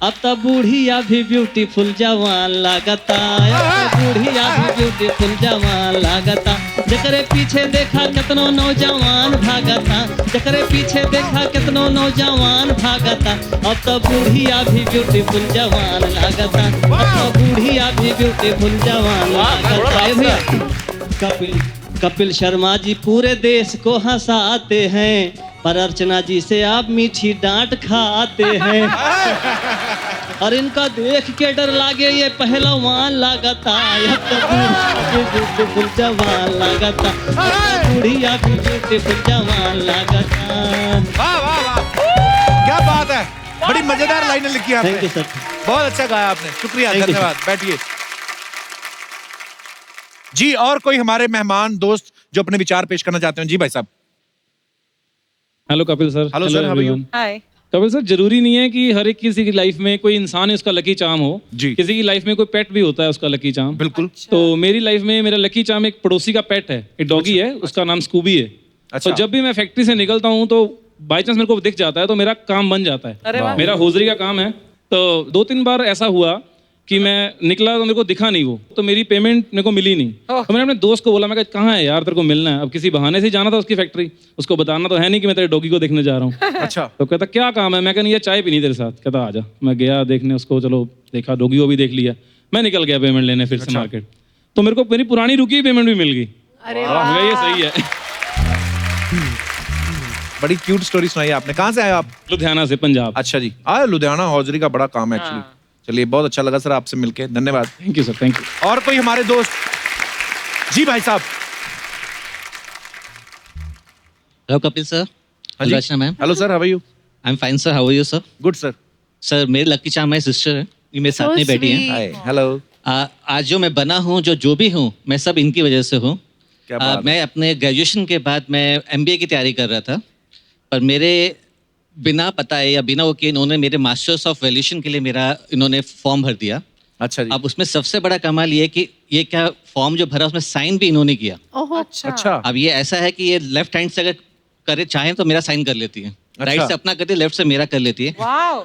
अब तो बूढ़िया भी ब्यूटीफुल जवान लागता, अब तो बूढ़िया भी ब्यूटीफुल जवान लागता। जकरे पीछे देखा कितनो नौजवान भागता, जकरे पीछे देखा कितनो नौजवान भागता, अब तो बूढ़िया भी ब्यूटीफुल जवान लागता, अब तो बूढ़िया भी ब्यूटीफुल जवान लागता। कपिल शर्मा जी पूरे देश को हंसाते हैं, पर अर्चना जी से आप मीठी डांट खाते हैं। और इनका देख के डर लागे ये पहलवान लागता, ब्यूटीफुल जवान लागता, बुढ़िया भी ब्यूटीफुल जवान लागता। वाह वाह वाह, क्या बात है, बड़ी मजेदार लाइनें लिखी आपने। थैंक यू सर, बहुत अच्छा गाया आपने, शुक्रिया, धन्यवाद। बैठिए जी। और कोई हमारे मेहमान दोस्त जो अपने विचार पेश करना चाहते हैं? जी भाई साहब। Hello Kapil sir. Hello sir, how are you? Hi Kapil sir, जरूरी नहीं है कि हर एक किसी की लाइफ में कोई इंसान है उसका लकी चार्म हो जी। किसी की लाइफ में कोई पेट भी होता है उसका लकी चार्म। बिल्कुल। तो मेरी लाइफ में मेरा लकी चार्म एक पड़ोसी का पेट है, एक डॉगी है, उसका नाम स्कूबी है। अच्छा। तो जब भी मैं फैक्ट्री से निकलता हूँ तो बाई चांस मेरे को दिख जाता है तो मेरा काम बन जाता अरे है। वाह। मेरा होजरी का काम है। तो 2-3 बार ऐसा हुआ कि मैं निकला तो मेरे को दिखा नहीं वो, तो मेरी पेमेंट मेरे को मिली नहीं। तो मैंने अपने दोस्त को बोला, मैं कहा कहाँ है यार, तेरे को मिलना है। अब किसी बहाने से ही जाना था उसकी फैक्ट्री, उसको बताना तो है नहीं कि मैं तेरे डॉगी को देखने जा रहा हूँ। अच्छा। तो कहता क्या काम है? मैं कहनी ये चाय पीनी तेरे साथ। कहता आजा। मैं गया देखने उसको, चलो देखा, डॉगी को भी देख लिया। मैं निकल गया पेमेंट लेने फिर से मार्केट। तो मेरे को मेरी पुरानी रुकी हुई पेमेंट भी मिल गई। अरे वाह, ये सही है। बड़ी क्यूट स्टोरी सुनाई आपने। कहाँ से आए आप? लुधियाना से, पंजाब। अच्छा जी। लुधियाना हौजरी का बड़ा काम है एक्चुअली। चलिए, बहुत अच्छा लगा सर आपसे मिलके, धन्यवाद। Thank you sir, thank you. और कोई हमारे दोस्त? जी भाई साहब। Hello Kapil sir. हाँ जी। Rachna ma'am. Hello sir, how are you? I am fine sir, how are you sir? Good sir. Sir मेरे लकी चार्म माय सिस्टर है, ये मेरे साथ में बैठी है। Hi, hello. आज जो मैं बना हूँ, जो भी हूँ, मैं सब इनकी वजह से हूँ। क्या बात? मैं अपने ग्रेजुएशन के बाद मैं एमबीए की तैयारी कर रहा था, पर मेरे बिना पता है या बिना वो किए इन्होंने मेरे मास्टर्स ऑफ वैल्यूएशन के लिए मेरा इन्होंने फॉर्म भर दिया। अच्छा जी। अब उसमें सबसे बड़ा कमाल ये है कि ये क्या फॉर्म जो भरा उसमें साइन भी इन्होंने किया। अच्छा। अब ये ऐसा है कि ये लेफ्ट हैंड से अगर करे चाहें तो मेरा साइन कर लेती है, राइट से अपना करती है, लेफ्ट से मेरा कर लेती है। वाओ।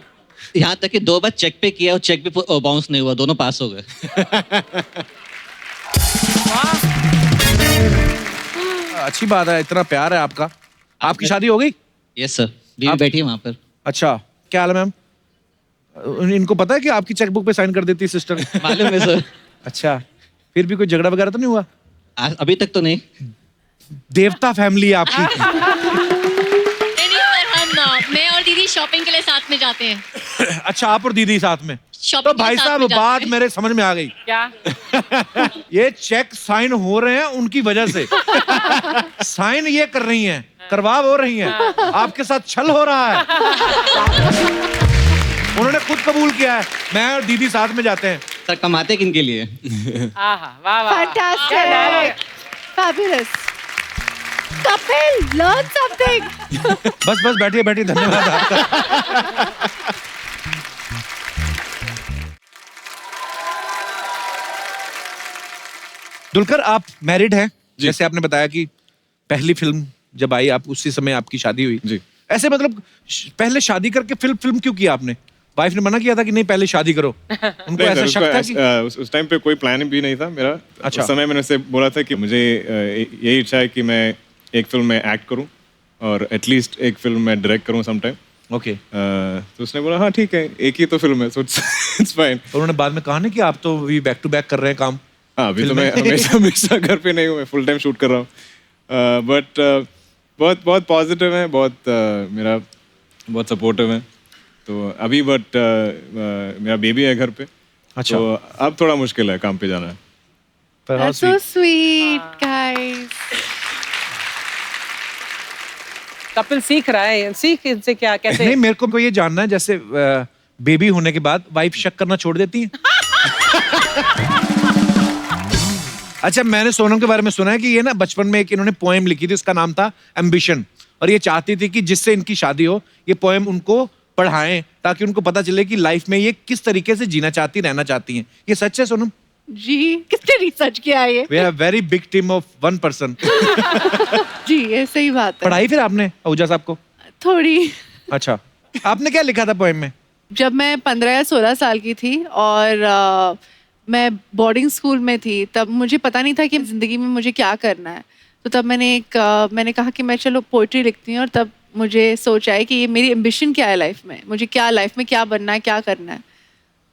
यहाँ तक कि 2 बार चेक पे किया और चेक भी बाउंस नहीं हुआ, दोनों पास हो गए। अच्छी बात है, इतना प्यार है आपका। आपकी शादी हो गई? यस सर, बीवी बैठी है वहाँ पर। अच्छा, क्या हाल है मैम? इनको पता है कि आपकी चेकबुक पे साइन कर देती है सिस्टर? मालूम है सर। अच्छा, फिर भी कोई झगड़ा वगैरह तो नहीं हुआ? अभी तक तो नहीं। देवता फैमिली है आपकी। नहीं सर, हम मैं और दीदी शॉपिंग के लिए साथ में जाते हैं। अच्छा, आप और दीदी साथ में? शॉपिंग तो के भाई साथ साहब में जाते बात हैं। मेरे समझ में आ गई। क्या? ये चेक साइन हो रहे हैं उनकी वजह से। साइन ये कर रही हैं, करवा हो रही हैं, आपके साथ छल हो रहा है। उन्होंने खुद कबूल किया है, मैं और दीदी साथ में जाते हैं। सर कमाते किन के लिए? आहा, वाह वाह। Fantastic. Fabulous. Kapil, learn something. बस बैठिए बैठिए, धन्यवाद आपका। दुलकर, आप मैरिड हैं, जैसे आपने बताया कि पहली फिल्म जब आई आप उसी समय आपकी शादी हुई जी। ऐसे मतलब पहले शादी करके फिल्म क्यों किया आपने? वाइफ ने मना किया था कि नहीं पहले शादी करो? उनको नहीं ऐसा सर, शक था कि उस टाइम पे कोई प्लान भी नहीं था मेरा। अच्छा। उस समय मैंने उससे बोला था कि मुझे यही इच्छा है कि मैं एक फिल्म में एक्ट करूं और एटलीस्ट एक फिल्म में डायरेक्ट करूं सम टाइम। ओके। तो उसने बोला हाँ ठीक है, एक ही तो फिल्म है, सो इट्स फाइन। उन्होंने बाद में कहा ना कि आप तो भी बैक टू बैक कर रहे हैं काम। हाँ, अभी तो मैं हमेशा घर पे नहीं हूँ, मैं फुल टाइम शूट कर रहा हूँ। बट बहुत पॉजिटिव है, मेरा बहुत सपोर्टिव है। तो अभी बट मेरा बेबी है घर पे। अच्छा। तो अब थोड़ा मुश्किल है काम पे जाना है। That's so sweet, guys. Kapil सीख रहा है, सीख इनसे क्या कैसे। नहीं, मेरे को ये जानना है, जैसे बेबी होने के बाद वाइफ शक करना छोड़ देती है? अच्छा, मैंने सोनम के बारे में सुना है कि ये ना बचपन में एक इन्होंने पोएम लिखी थी, उसका नाम था एम्बिशन, और ये चाहती थी कि जिससे इनकी शादी हो ये पोएम उनको पढ़ाएं ताकि उनको पता चले कि लाइफ में ये किस तरीके से जीना चाहती, रहना चाहती हैं। ये सच है सोनम? जी, किसने रिसर्च किया है ये? We have very big team of one person. जी, ये सही बात है। पढ़ाई फिर आपने आहूजा साहब को? थोड़ी। अच्छा, आपने क्या लिखा था पोएम में? जब मैं 15 या 16 साल की थी और मैं बोर्डिंग स्कूल में थी, तब मुझे पता नहीं था कि ज़िंदगी में मुझे क्या करना है। तो तब मैंने कहा कि मैं चलो पोइट्री लिखती हूँ, और तब मुझे सोच आया कि ये मेरी एम्बिशन क्या है लाइफ में, मुझे क्या लाइफ में क्या बनना है, क्या करना है।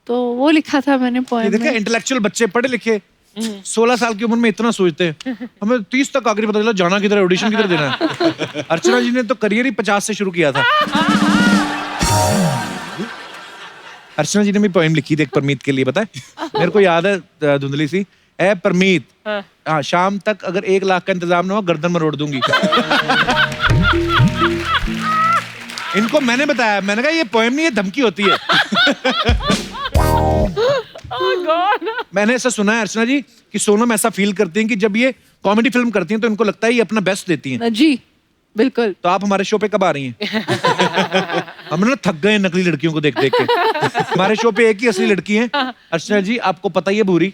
तो वो लिखा था मैंने पोएम देखा, इंटेलेक्चुअल बच्चे पढ़े लिखे 16 साल की उम्र में इतना सोचते हैं। हमें 30 तक आखिरी पता चला जाना किधर है, ऑडिशन किधर देना है। अर्चना जी ने तो करियर ही 50 से शुरू किया था। अर्चना जी ने भी पोएम लिखी थी एक परमीत के लिए, पता है? मेरे को याद है धुंधली सी, ए परमीत, हाँ शाम तक अगर 1 लाख का इंतजाम ना हो गर्दन में रोड दूंगी। इनको मैंने बताया, मैंने कहा ये पोएम नहीं, ये धमकी होती है। मैंने ऐसा सुना है अर्चना जी कि सोनम ऐसा फील करती हैं कि जब ये कॉमेडी फिल्म करती हैं तो इनको लगता है ये अपना बेस्ट देती हैं। जी बिल्कुल। तो आप हमारे शो पे कब आ रही हैं? हम ना थक गए नकली लड़कियों को देख देख के। हमारे शो पे एक ही असली लड़की है अर्चना जी, आपको पता ही है, भूरी।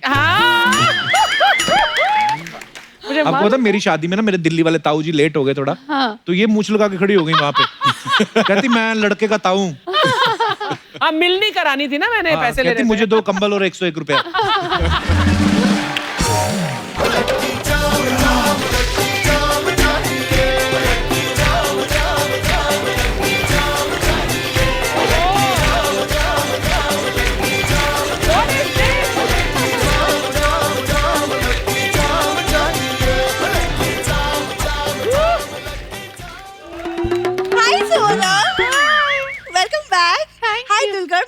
आपको पता मेरी शादी में ना मेरे दिल्ली वाले ताऊ जी लेट हो गए थोड़ा, तो ये मूंछ लगा के खड़ी हो गई वहां पे। कहती मैं लड़के का ताऊ। हाँ, मिलनी करानी थी ना, मैंने पैसे ले रहे थे। मुझे 2 कंबल और 101 रुपया।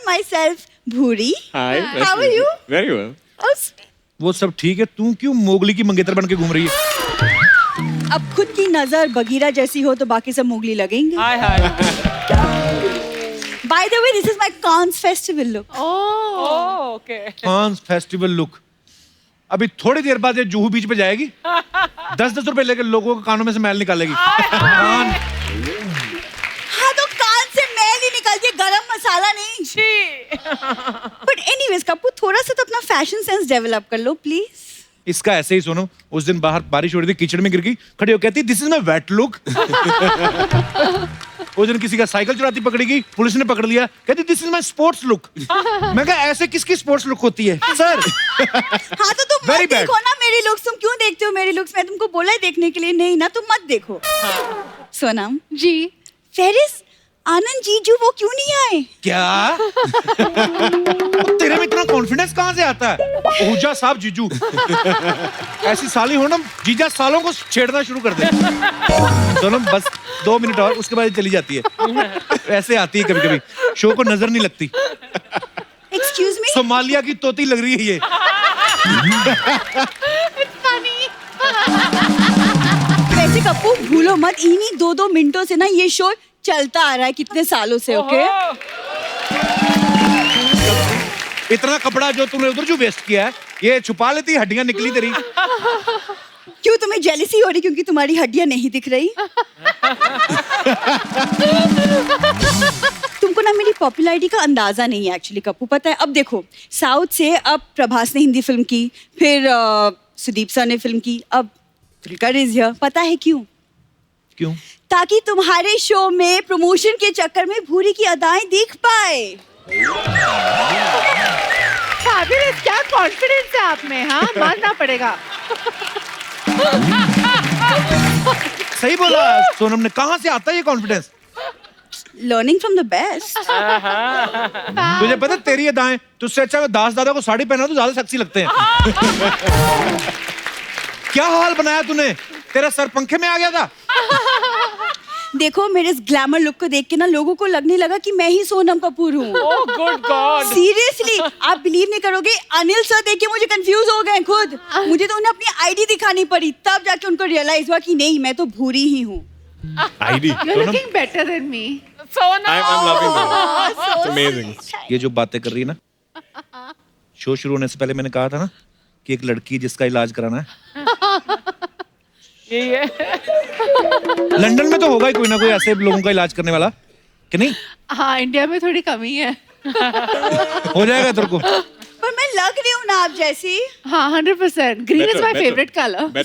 Myself, Bhuri. Hi. How are you? Very well. वो सब ठीक है, तू क्यों मोगली की मंगेतर बन के घूम रही है? अब खुद की नजर बगीरा जैसी हो तो बाकी सब मोगली लगेंगे। हाय हाय। By the way, this is my Cannes festival look. Oh, okay. Cannes festival look. अभी थोड़ी देर बाद ये जुहू बीच पे जाएगी, 10-10 रुपए लेकर लोगों के कानों में से मैल निकालेगी। हाँ तो कान से मैल ही निकलती है, गरम मसाला नहीं। But anyways, कपूर थोड़ा सा तो अपना फैशन सेंस डेवलप कर लो प्लीज। इसका ऐसे ही सुनो, उस दिन बाहर बारिश हो रही थी, कीचड़ में गिर गई, खड़ी हो कहती this is my wet look. उस दिन किसी का साइकिल चुराती पकड़ी गई, पुलिस ने पकड़ लिया, कहती this is my sports look. मैं कहा ऐसे किसकी स्पोर्ट्स लुक होती है सर? हाँ तो तुम मत देखो ना मेरी लुक्स, तुम क्यों देखते हो मेरी लुक्स? मैं तुमको बोला है देखने के लिए, नहीं ना, तुम मत देखो। सोनम जी, फेरिस आनंद जीजू वो क्यों नहीं आए? क्या? तेरे में इतना कॉन्फिडेंस कहाँ से आता है? आहूजा साहब जीजू, ऐसी साली हो ना जीजा सालों को छेड़ना शुरू कर दे। सोनम बस 2 मिनट और, उसके बाद चली जाती है। ऐसे आती है कभी कभी, शो को नजर नहीं लगती। एक्सक्यूज मी, सोमालिया की तोती लग रही है ये। वैसे कप्पू भूलो मत, इन्हीं 2-2 मिनटों से ना ये शो चलता आ रहा है कितने सालों से। ओके, इतना कपड़ा जो तूने उधर जो वेस्ट किया है, ये छुपा लेती, हड्डियां निकली तेरी। क्यों तुम्हें जेलसी हो रही क्योंकि तुम्हारी हड्डियां नहीं दिख रही? तुमको ना मेरी पॉपुलैरिटी का अंदाजा नहीं है एक्चुअली कप्पू, पता है? अब देखो, साउथ से अब प्रभास ने हिंदी फिल्म की, फिर सुदीप सर ने फिल्म की, अब तुलकर इज हियर। पता है क्यों? क्यों? ताकि तुम्हारे शो में प्रमोशन के चक्कर में भूरी की अदाएं दिख पाए। क्या कॉन्फिडेंस है आप में, हाँ मानना पड़ेगा। सही बोला सोनम ने, कहाँ से आता है ये confidence? Learning from the best. तुझे पता तेरी अदाएं, तुझसे अच्छा दास दादा को साड़ी पहना तो ज्यादा सेक्सी लगते हैं। क्या हाल बनाया तूने, तेरा सर पंखे में आ गया था। देखो मेरे इस ग्लैमर लुक को देख के ना लोगों को लगने लगा कि मैं ही सोनम कपूर हूँ। Oh, good God. सीरियसली आप बिलीव नहीं करोगे, अनिल सर देख के मुझे कंफ्यूज हो गए खुद। मुझे तो उन्हें अपनी आईडी दिखानी पड़ी, तब जाके उनको रियलाइज हुआ कि नहीं मैं तो भूरी ही हूँ। ID? You're looking better than me. I'm loving that. It's amazing. ये जो बातें कर रही है ना, शो शुरू होने से पहले मैंने कहा था ना कि एक लड़की जिसका इलाज कराना है? यही है। लंदन में तो होगा ही कोई ना कोई ऐसे लोगों का इलाज करने वाला, कि नहीं? हाँ, इंडिया में थोड़ी कमी है। हो जाएगा तेरे को। पर मैं लग रही हूँ ना आप जैसी। हाँ, 100%। Green is my favourite colour.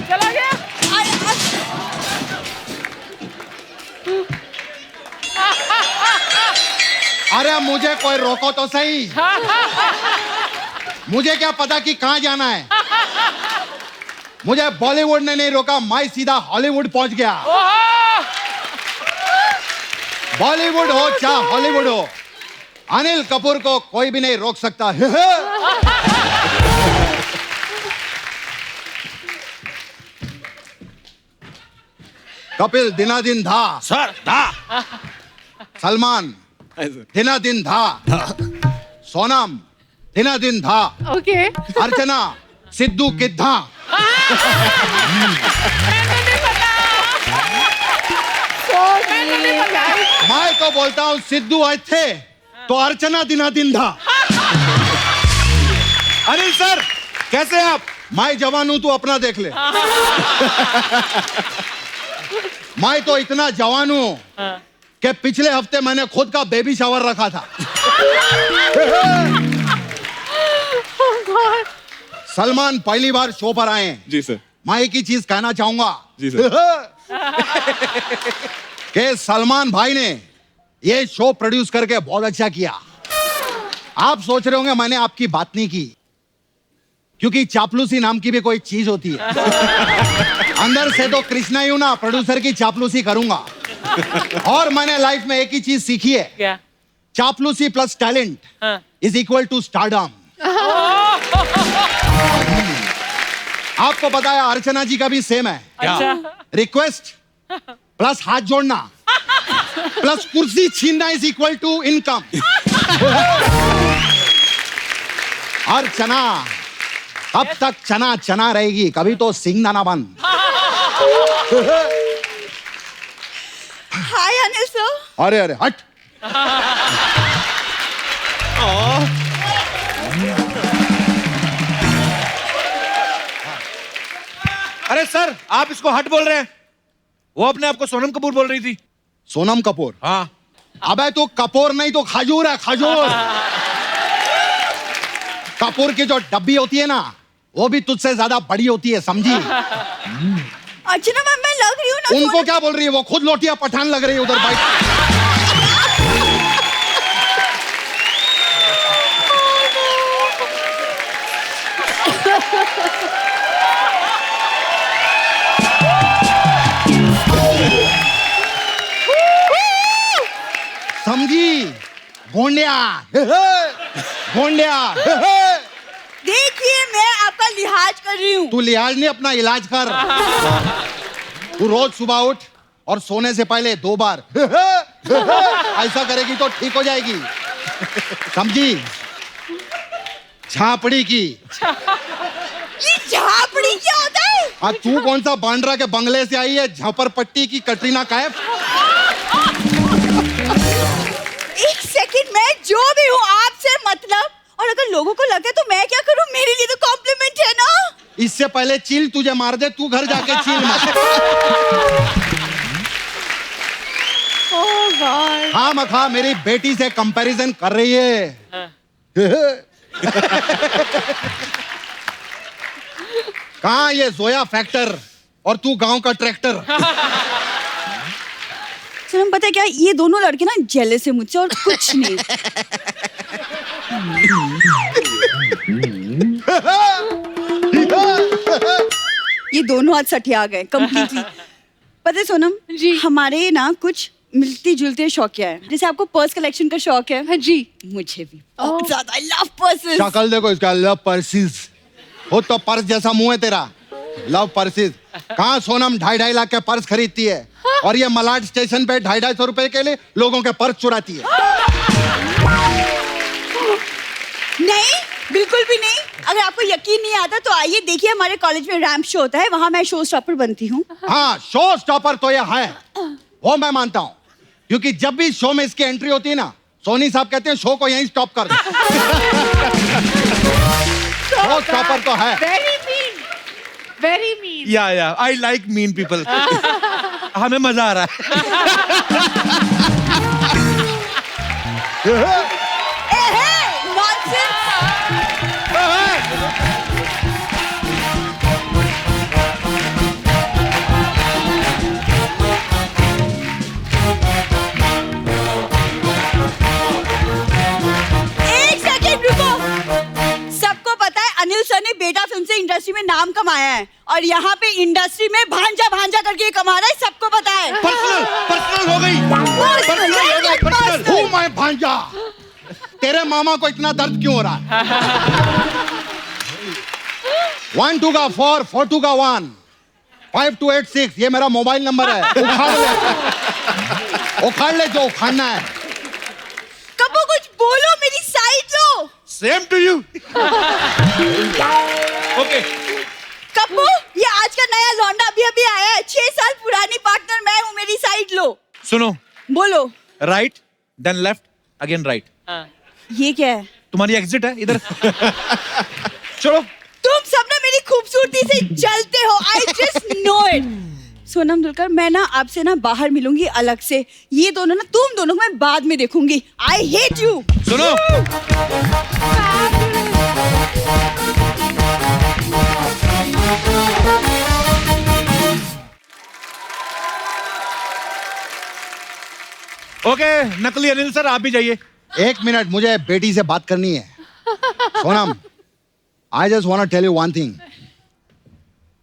चला गया। अरे मुझे कोई रोको तो सही। मुझे क्या पता कि कहाँ जाना है। मुझे बॉलीवुड ने नहीं रोका, मैं सीधा हॉलीवुड पहुंच गया। बॉलीवुड हो चाहे हॉलीवुड हो, अनिल कपूर को कोई भी नहीं रोक सकता। कपिल दिनादिन धा सर धा। सलमान दिनादिन धा सोनम दिनादिन धा ओके। अर्चना सिद्धू किद्धा। मैं तो बोलता हूँ सिद्धू आज थे तो अर्चना दिनादिन धा। अनिल सर कैसे आप? मैं जवान हूं, तू अपना देख ले। मैं तो इतना जवान हूं कि पिछले हफ्ते मैंने खुद का बेबी शावर रखा था। सलमान पहली बार शो पर आए हैं। जी सर। मैं एक ही चीज कहना चाहूंगा। जी सर। कि सलमान भाई ने ये शो प्रोड्यूस करके बहुत अच्छा किया। आप सोच रहे होंगे मैंने आपकी बात नहीं की, क्योंकि चापलूसी नाम की भी कोई चीज होती है। अंदर से तो कृष्णा ही हूं ना, प्रोड्यूसर की चापलूसी करूंगा। और मैंने लाइफ में एक ही चीज सीखी है। क्या? चापलूसी plus talent is equal to stardom. आपको पता है अर्चना जी का भी सेम है। अच्छा। रिक्वेस्ट प्लस हाथ जोड़ना प्लस कुर्सी छीनना इज इक्वल टू इनकम। अर्चना अब तक चना चना रहेगी, कभी तो सिंह दाना बन। हाय अनिल सर। अरे अरे हट। अरे सर आप इसको हट बोल रहे हैं, वो अपने आप को सोनम कपूर बोल रही थी। सोनम कपूर? हाँ। अबे तो कपूर नहीं तो खजूर है, खजूर। कपूर की जो डब्बी होती है ना, वो भी तुझसे ज्यादा बड़ी होती है, समझी? अच्छा ना मैं लग रही हूँ ना। उनको क्या बोल रही है, वो खुद लोटिया पठान लग रही है उधर बैठ। समझी? भोंडिया भोंडिया। देखिए मैं आपका लिहाज कर रही हूँ। तू लिहाज नहीं, अपना इलाज कर। तू रोज सुबह उठ और सोने से पहले 2 बार ऐसा करेगी तो ठीक हो जाएगी, समझी? झापड़ी की। ये झापड़ी क्या होता है? आज तू कौन सा बांद्रा के बंगले से आई है, झपरपट्टी की कटरीना कैफ? एक सेकंड, मैं जो भी हूँ आपसे मतलब, और अगर लोगों को लगे तो मैं क्या करूँ? मेरे लिए तो कॉम्प्लीमेंट है ना। इससे पहले चील तुझे मार दे, तू घर जाके चील मत। ओह गॉड। हाँ मखा मेरी बेटी से कंपैरिजन कर रही है। कहाँ ये जोया फैक्टर और तू गांव का ट्रैक्टर। सर पता है क्या, ये दोनों लड़के ना जेलस है मुझसे और कुछ नहीं। ये दोनों आज सठिया गए कंप्लीटली। पता है सोनम जी, हमारे ना कुछ मिलती जुलती शौकिया है। जैसे आपको पर्स कलेक्शन का शौक है। हाँ जी, मुझे भी बहुत ज्यादा। I love purses. शक्ल देखो इसका, लव पर्सिस। वो तो पर्स जैसा मुंह है तेरा, लव पर्सिस। कहाँ सोनम 2.5 लाख के पर्स खरीदती है और ये मलाड स्टेशन पे 250 रुपए के लिए लोगों के पर्स चुराती है। नहीं, बिल्कुल भी नहीं। अगर आपको यकीन नहीं आता तो आइए देखिए, हमारे कॉलेज में रैंप शो होता है, वहां मैं शो स्टॉपर बनती हूँ। हाँ, शो स्टॉपर तो ये है, वो मैं मानता हूँ, क्योंकि जब भी शो में इसकी एंट्री होती है ना, सोनी साहब कहते हैं शो को यहीं स्टॉप कर दो। शो स्टॉपर तो है। Very mean. या आई लाइक मीन पीपल। हमें मजा आ रहा है। एक सेकंड रुको। सबको पता है अनिल सर ने बेटा फिल्म से इंडस्ट्री में नाम कमाया है, और यहाँ पे इंडस्ट्री में भांजा भांजा करके कमा रहा है, सबको पता है। पर्सनल हो गई। पर्सनल हूँ मैं भांजा। तेरे मामा को इतना दर्द क्यों हो रहा है? 1 2 का 4 4 2 का 1 5 2 8 6 ये मेरा मोबाइल नंबर है। उखाड़ ले जो उखाड़ना है। कबो कुछ बोलो, मेरी साइड लो। Same to you. Okay. Kappu, ये आज का नया लौंडा अभी अभी आया है, 6 साल पुरानी पार्टनर मैं हूँ, मेरी साइड लो। सुनो, बोलो। Right then left again right. ये क्या है? तुम्हारी एग्जिट है इधर। चलो। तुम सब ना मेरी खूबसूरती से जलते हो। I just know it. Sonam Dulquer, मैं ना आपसे ना बाहर मिलूंगी अलग से। ये दोनों ना, तुम दोनों को मैं बाद में देखूंगी। I hate you. सुनो, ओके नकली अनिल सर आप भी जाइए। 1 मिनट, मुझे बेटी से बात करनी है। Sonam, I just want to tell you one thing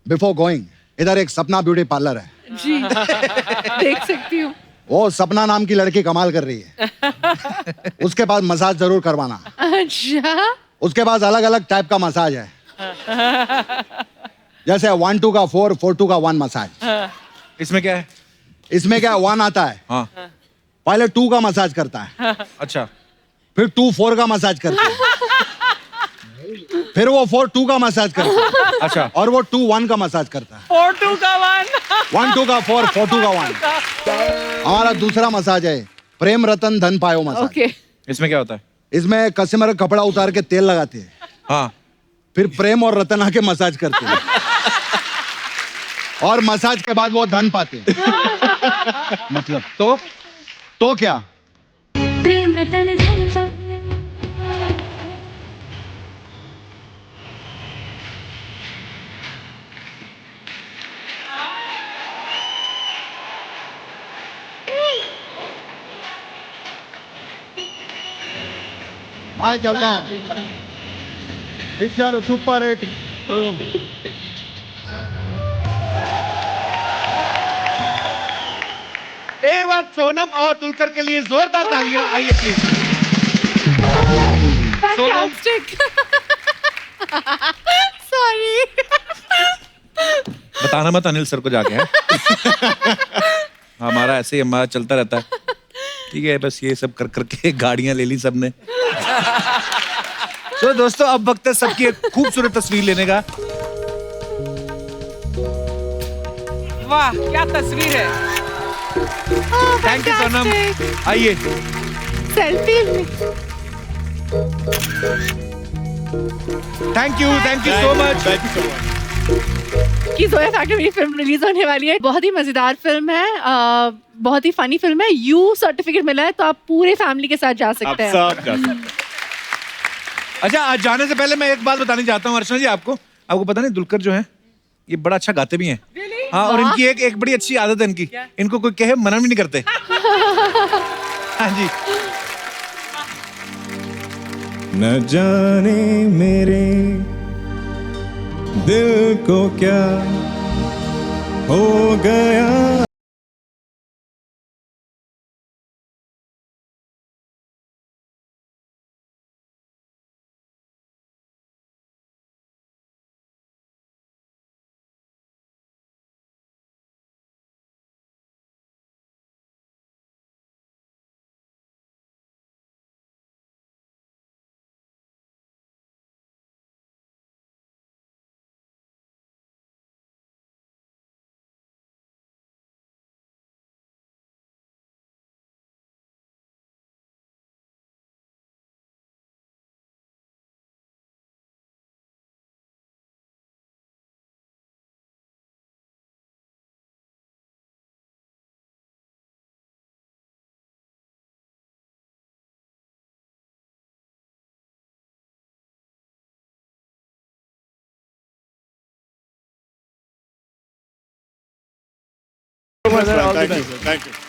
before going. इधर एक सपना ब्यूटी पार्लर है जी। देख सकती हूँ। वो सपना नाम की लड़की कमाल कर रही है। उसके पास मसाज जरूर करवाना। अच्छा। उसके पास अलग अलग टाइप का मसाज है, जैसे 1 2 का 4 4 2 का 1 मसाज। इसमें क्या है? इसमें क्या 1 आता है, हाँ। पहले 2 का मसाज करता है, अच्छा, फिर 2 4 का मसाज करता है, फिर वो 4 2 का मसाज करता है, अच्छा, और वो 2 1 का मसाज करता है। 4 2 का 1 1 2 का 4 4 2 का 1। हमारा दूसरा मसाज है प्रेम रतन धन पायो मसाज। ओके। इसमें क्या होता है? इसमें कस्टमर का कपड़ा उतार के तेल लगाते हैं, हाँ, फिर प्रेम और रतन आके मसाज करते हैं, और मसाज के बाद वो धन पाते हैं। मतलब तो क्या? प्रेम रतन धन भाई चलता है पिक्चर सुपर हिट। एक बार सोनम और दुलकर के लिए जोरदार तालियां। आइए प्लीज। सोनम, सॉरी। बताना मत अनिल सर को जाके। हमारा ऐसे ही हमारा चलता रहता है, ठीक है। बस ये सब कर करके गाड़ियां ले ली सबने। तो दोस्तों अब वक्त है सबकी एक खूबसूरत तस्वीर लेने का। वाह क्या तस्वीर है। Thank you Sonam. आइए selfie. Thank you so much. कि जोया फैक्टर मेरी फिल्म रिलीज होने वाली है। बहुत ही मजेदार फिल्म है, बहुत ही फनी फिल्म है। यू सर्टिफिकेट मिला है तो आप पूरे फैमिली के साथ जा सकते हैं। आप सब जा सकते हैं। अच्छा, आज जाने से पहले मैं एक बात बताना चाहता हूँ अर्चना जी आपको पता नहीं दुलकर जो है ये बड़ा अच्छा गाते भी हैं। हाँ, और इनकी एक बड़ी अच्छी आदत है इनकी, इनको कोई कहे मना भी नहीं करते। हाँ जी। न जाने मेरे दिल को क्या हो गया। brother. All the Thank you, best. sir. Thank you.